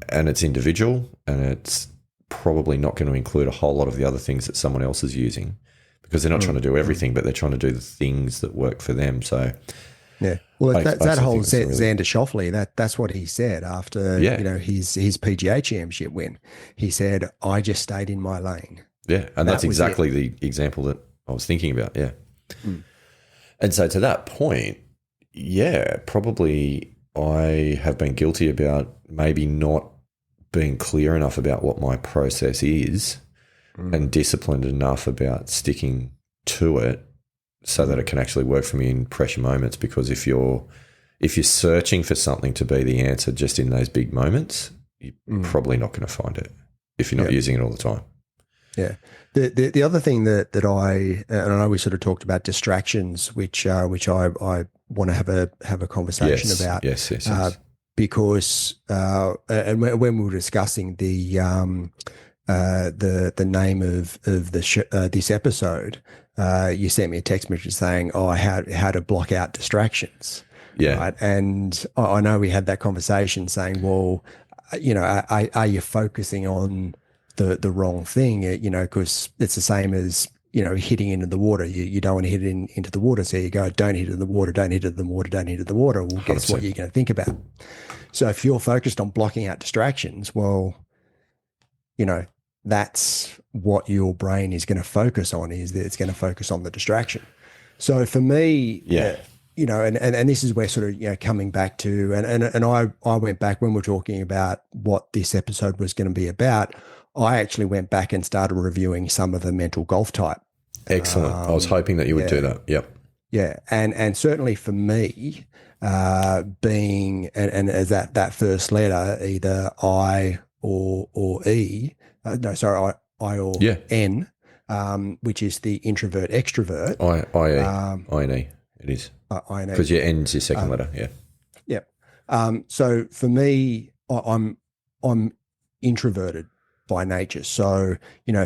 And it's individual and it's probably not going to include a whole lot of the other things that someone else is using because they're not trying to do everything, but they're trying to do the things that work for them. So yeah, well, that whole Xander Schauffele, that's what he said after you know his PGA Championship win. He said, I just stayed in my lane. Yeah, and that's exactly the example that I was thinking about, And so to that point, probably I have been guilty about maybe not being clear enough about what my process is and disciplined enough about sticking to it so that it can actually work for me in pressure moments, because if you're searching for something to be the answer just in those big moments, you're probably not going to find it if you're not using it all the time. Yeah. The other thing that I know we sort of talked about distractions, which I want to have a conversation about. Yes. Because and when we were discussing the name of this episode, you sent me a text message saying, "Oh, how to block out distractions." Yeah. Right. And I know we had that conversation saying, well, are you focusing on the wrong thing? Because it's the same as, hitting into the water. You don't want to hit into the water. So you go, don't hit it in the water, don't hit it in the water, don't hit it in the water. Well, guess 100%. what you're going to think about? So if you're focused on blocking out distractions, well, that's what your brain is going to focus on, is that it's going to focus on the distraction. So for me, Yeah. and this is where sort of, coming back to, and I went back when we're talking about what this episode was going to be about. I actually went back and started reviewing some of the mental golf type. Excellent. I was hoping that you would do that. Yep. Yeah. And certainly for me, being, and as that first letter, either I or E, no, sorry, I or N, which is the introvert extrovert. I and E. It is. I and E. Because your N's your second letter. Yeah. Yeah. So for me, I'm introverted by nature. So,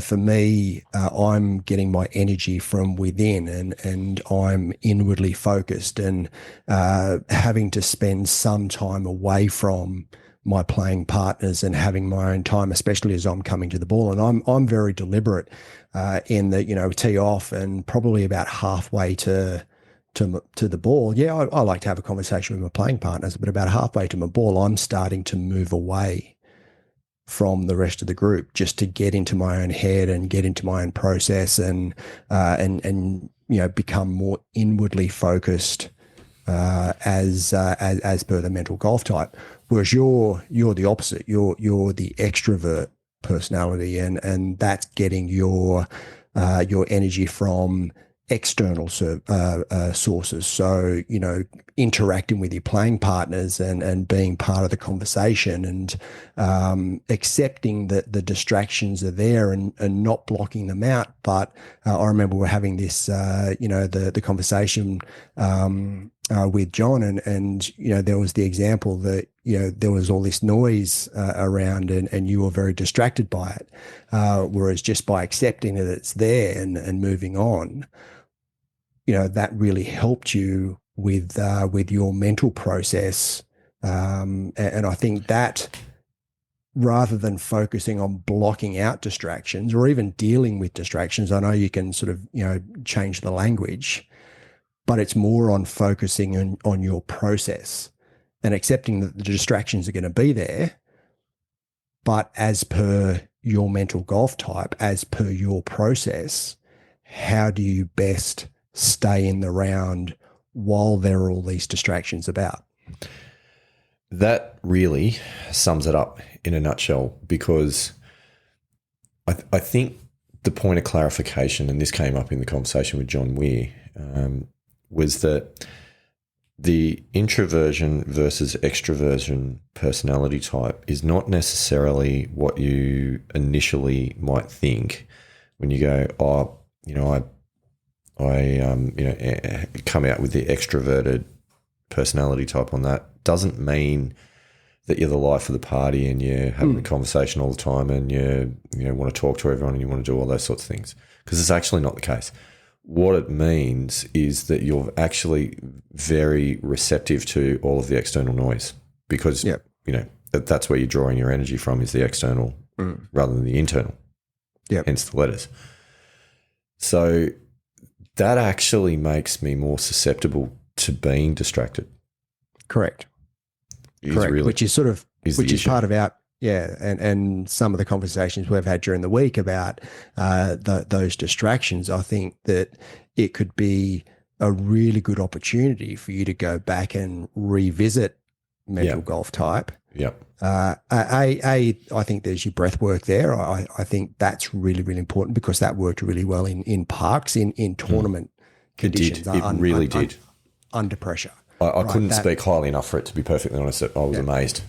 for me, I'm getting my energy from within, and I'm inwardly focused, and having to spend some time away from my playing partners and having my own time, especially as I'm coming to the ball. And I'm very deliberate in that, tee off and probably about halfway to the ball. Yeah, I like to have a conversation with my playing partners, but about halfway to my ball, I'm starting to move away from the rest of the group, just to get into my own head and get into my own process, and become more inwardly focused as per the mental golf type. Whereas you're the opposite. You're the extrovert personality, and that's getting your energy from external sources. So, interacting with your playing partners and being part of the conversation, and accepting that the distractions are there, and not blocking them out. But I remember we're having this, the conversation with John, and there was the example that, there was all this noise around, and you were very distracted by it. Whereas just by accepting that it's there and moving on, that really helped you with your mental process. And I think that, rather than focusing on blocking out distractions or even dealing with distractions, I know you can sort of, change the language, but it's more on focusing on your process and accepting that the distractions are going to be there, but as per your mental golf type, as per your process, how do you best stay in the round while there are all these distractions about? That really sums it up in a nutshell, because I think the point of clarification, and this came up in the conversation with John Weir, was that the introversion versus extroversion personality type is not necessarily what you initially might think when you go, I come out with the extroverted personality type on that. Doesn't mean that you're the life of the party and you're having a conversation all the time and you want to talk to everyone and you want to do all those sorts of things, because it's actually not the case. What it means is that you're actually very receptive to all of the external noise, because that's where you're drawing your energy from, is the external rather than the internal. Hence the letters. So that actually makes me more susceptible to being distracted. Correct. Really, which is part of our, and some of the conversations we've had during the week about those distractions. I think that it could be a really good opportunity for you to go back and revisit mental golf type. I think there's your breath work there. I think that's really, really important, because that worked really well in parks, in tournament conditions. It really did. Under pressure. I couldn't speak highly enough for it, to be perfectly honest. I was amazed.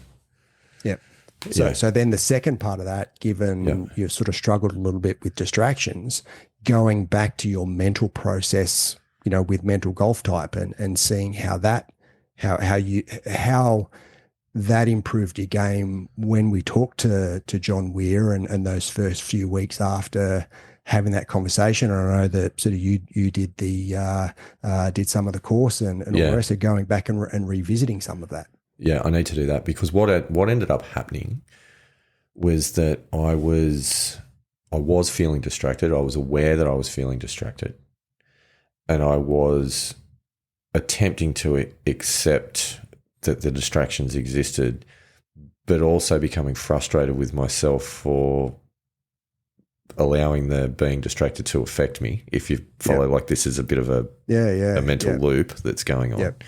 So then the second part of that, given you've sort of struggled a little bit with distractions, going back to your mental process, with mental golf type, and seeing how that improved your game when we talked to John Weir and those first few weeks after having that conversation. And I know that sort of you did did some of the course and all the rest of going back and revisiting some of that. Yeah, I need to do that, because what ended up happening was that I was feeling distracted. I was aware that I was feeling distracted, and I was attempting to accept that the distractions existed, but also becoming frustrated with myself for allowing the being distracted to affect me. If you follow, like, this is a bit of a mental loop that's going on. Yep.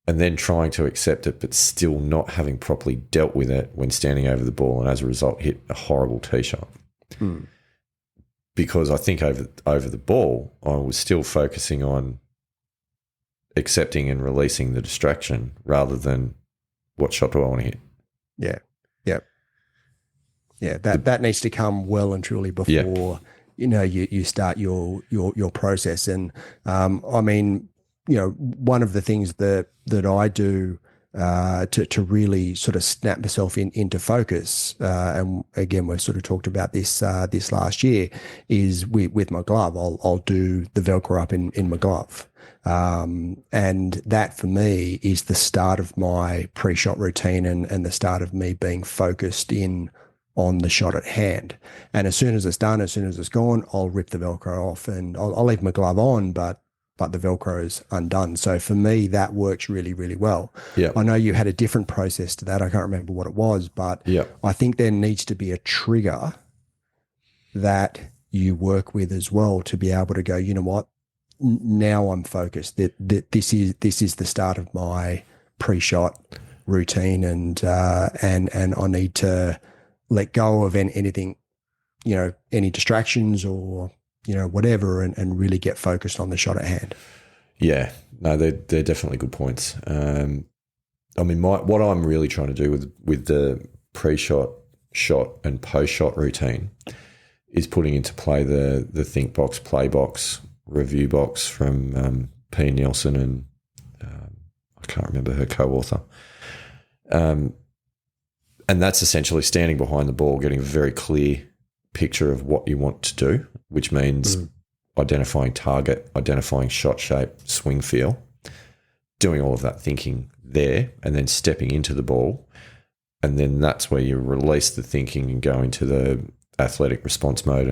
And then trying to accept it, but still not having properly dealt with it when standing over the ball, and as a result hit a horrible tee shot. Because I think over the ball, I was still focusing on accepting and releasing the distraction rather than what shot do I want to hit. Yeah. Yep. Yeah. That needs to come well and truly before you start your process. And I mean, one of the things that I do to really sort of snap myself into focus, and again we've sort of talked about this last year, is with my glove. I'll do the Velcro up in my glove, and that for me is the start of my pre-shot routine and the start of me being focused in on the shot at hand. And as soon as it's done, as soon as it's gone, I'll rip the Velcro off, and I'll leave my glove on, but the Velcro is undone. So for me, that works really, really well. Yeah. I know you had a different process to that. I can't remember what it was, but I think there needs to be a trigger that you work with as well to be able to go, you know what, now I'm focused. That this is the start of my pre-shot routine, and I need to let go of anything, any distractions or whatever, and really get focused on the shot at hand. Yeah, no, they're definitely good points. I mean, what I'm really trying to do with the pre-shot, shot, and post-shot routine is putting into play the think box, play box, review box from P. Nelson and I can't remember her co-author. And that's essentially standing behind the ball, getting a very clear picture of what you want to do, which means identifying target, identifying shot shape, swing feel, doing all of that thinking there, and then stepping into the ball. And then that's where you release the thinking and go into the athletic response mode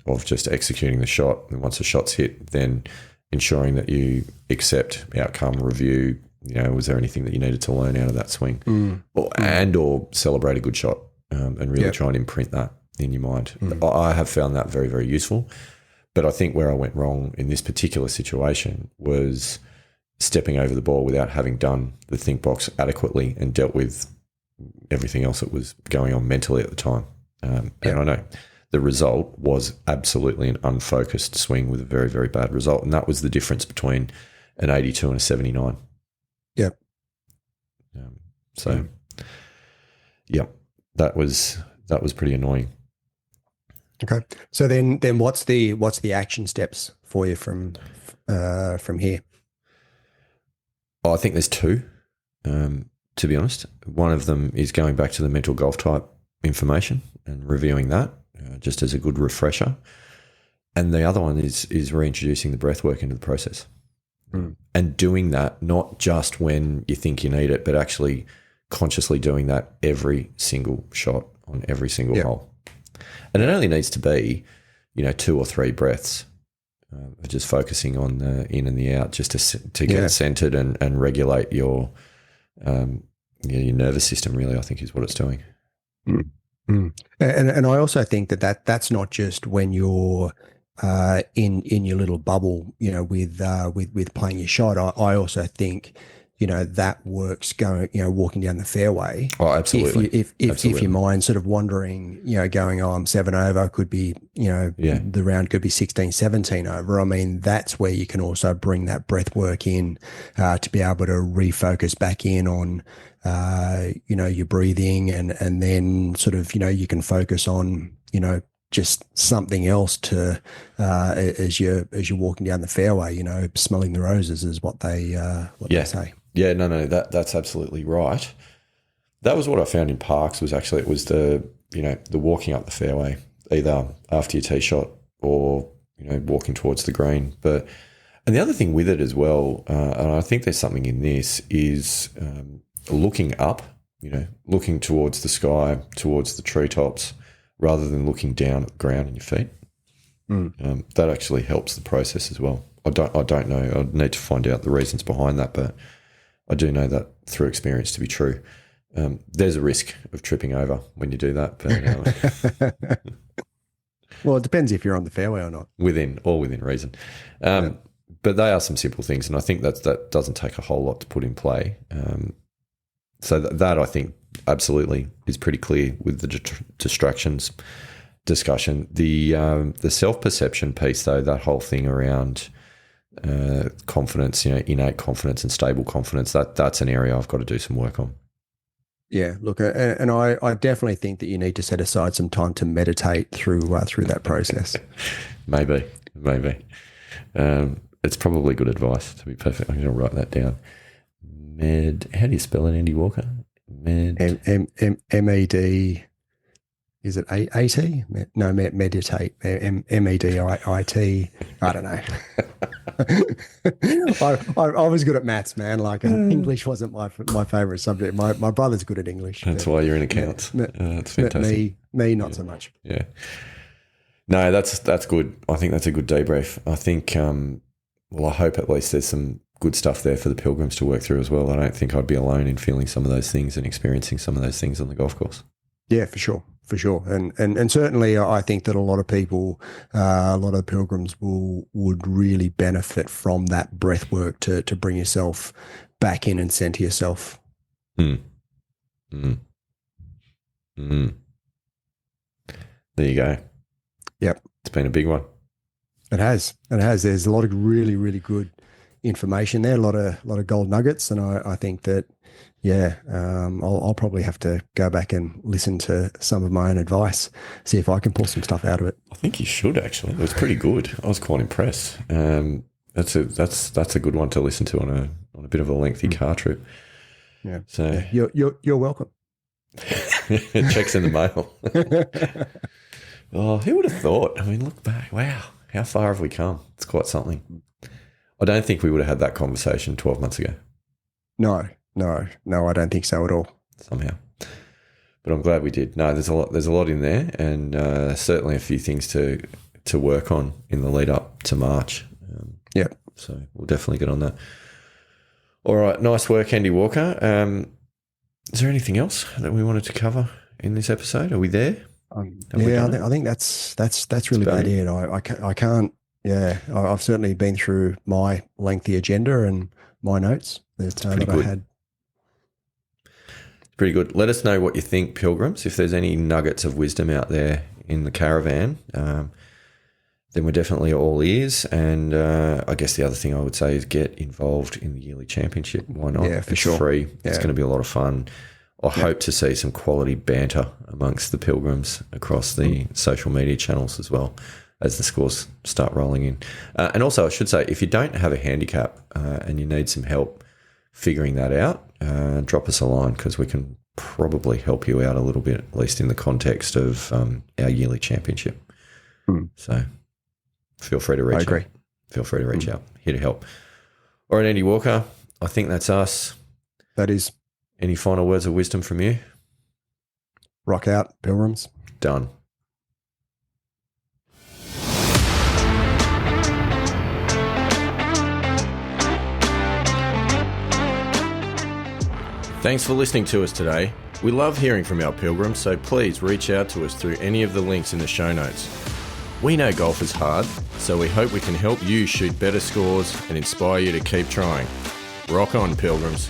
of just executing the shot. And once the shot's hit, then ensuring that you accept outcome, review, was there anything that you needed to learn out of that swing, or celebrate a good shot, and really try and imprint that in your mind. I have found that very, very useful. But I think where I went wrong in this particular situation was stepping over the ball without having done the think box adequately and dealt with everything else that was going on mentally at the time. And I know the result was absolutely an unfocused swing with a very, very bad result. And that was the difference between an 82 and a 79. Yep. That was pretty annoying. Okay. So then what's the action steps for you from here? I think there's two, to be honest. One of them is going back to the mental golf type information and reviewing that just as a good refresher. And the other one is reintroducing the breath work into the process. And doing that not just when you think you need it, but actually consciously doing that every single shot on every single hole. And it only needs to be, 2 or 3 breaths of just focusing on the in and the out, just to get centered and regulate your nervous system, really, I think is what it's doing. And I also think that's not just when you're in your little bubble, with playing your shot. I also think, that works going, walking down the fairway. Oh, absolutely. If your mind's sort of wandering, going, I'm 7 over, could be, the round could be 16, 17 over. I mean, that's where you can also bring that breath work in to be able to refocus back in on, your breathing, and then sort of, you can focus on, just something else to as you're walking down the fairway, smelling the roses is what they say. Yeah, no, that's absolutely right. That was what I found in parks. It was the walking up the fairway, either after your tee shot or walking towards the green. And the other thing with it as well, and I think there's something in this, is looking up, looking towards the sky, towards the treetops, rather than looking down at the ground in your feet. That actually helps the process as well. I don't know. I'd need to find out the reasons behind that, but I do know that through experience to be true. There's a risk of tripping over when you do that, but well, it depends if you're on the fairway or not. Within reason. But they are some simple things, and I think that doesn't take a whole lot to put in play. So that I think absolutely is pretty clear with the distractions discussion. The self-perception piece, though, that whole thing around confidence, innate confidence and stable confidence, that's an area I've got to do some work on. Yeah, look, and I definitely think that you need to set aside some time to meditate through that process. Maybe. It's probably good advice, to be perfect. I'm going to write that down. How do you spell it, Andy Walker? MED. Is it AT? No, meditate. MEDIT. I don't know. I was good at maths, man. Like English wasn't my favorite subject. My brother's good at English. That's why you're in accounts. That's fantastic. Me, not so much. Yeah. No, that's good. I think that's a good debrief. I think, I hope at least there's some good stuff there for the Pilgrims to work through as well. I don't think I'd be alone in feeling some of those things and experiencing some of those things on the golf course. Yeah, for sure. And certainly I think that a lot of people, a lot of Pilgrims would really benefit from that breath work to bring yourself back in and center yourself. There you go. Yep. It's been a big one. It has. There's a lot of really, really good information there, a lot of gold nuggets. And I think that, I'll probably have to go back and listen to some of my own advice, see if I can pull some stuff out of it. I think you should, actually. It was pretty good. I was quite impressed. That's a good one to listen to on a bit of a lengthy car trip. Yeah. So you're welcome. Checks in the mail. Oh, who would have thought? I mean, look back. Wow, how far have we come? It's quite something. I don't think we would have had that conversation 12 months ago. No, I don't think so at all. Somehow. But I'm glad we did. No, there's a lot in there, and certainly a few things to work on in the lead up to March. So we'll definitely get on that. All right, nice work, Andy Walker. Is there anything else that we wanted to cover in this episode? Are we there? I think that's really about it. I can't. Yeah, I've certainly been through my lengthy agenda and my notes that I had. Pretty good. Let us know what you think, Pilgrims. If there's any nuggets of wisdom out there in the caravan, then we're definitely all ears. And I guess the other thing I would say is get involved in the yearly championship. Why not? Yeah, for it's sure. Free. It's going to be a lot of fun. I hope to see some quality banter amongst the Pilgrims across the social media channels as well as the scores start rolling in. And also, I should say, if you don't have a handicap and you need some help figuring that out, drop us a line because we can probably help you out a little bit, at least in the context of our yearly championship. So feel free to reach out. I agree. Feel free to reach out. Here to help. All right, Andy Walker, I think that's us. That is. Any final words of wisdom from you? Rock out, Pilgrims. Done. Thanks for listening to us today. We love hearing from our Pilgrims, so please reach out to us through any of the links in the show notes. We know golf is hard, so we hope we can help you shoot better scores and inspire you to keep trying. Rock on, Pilgrims.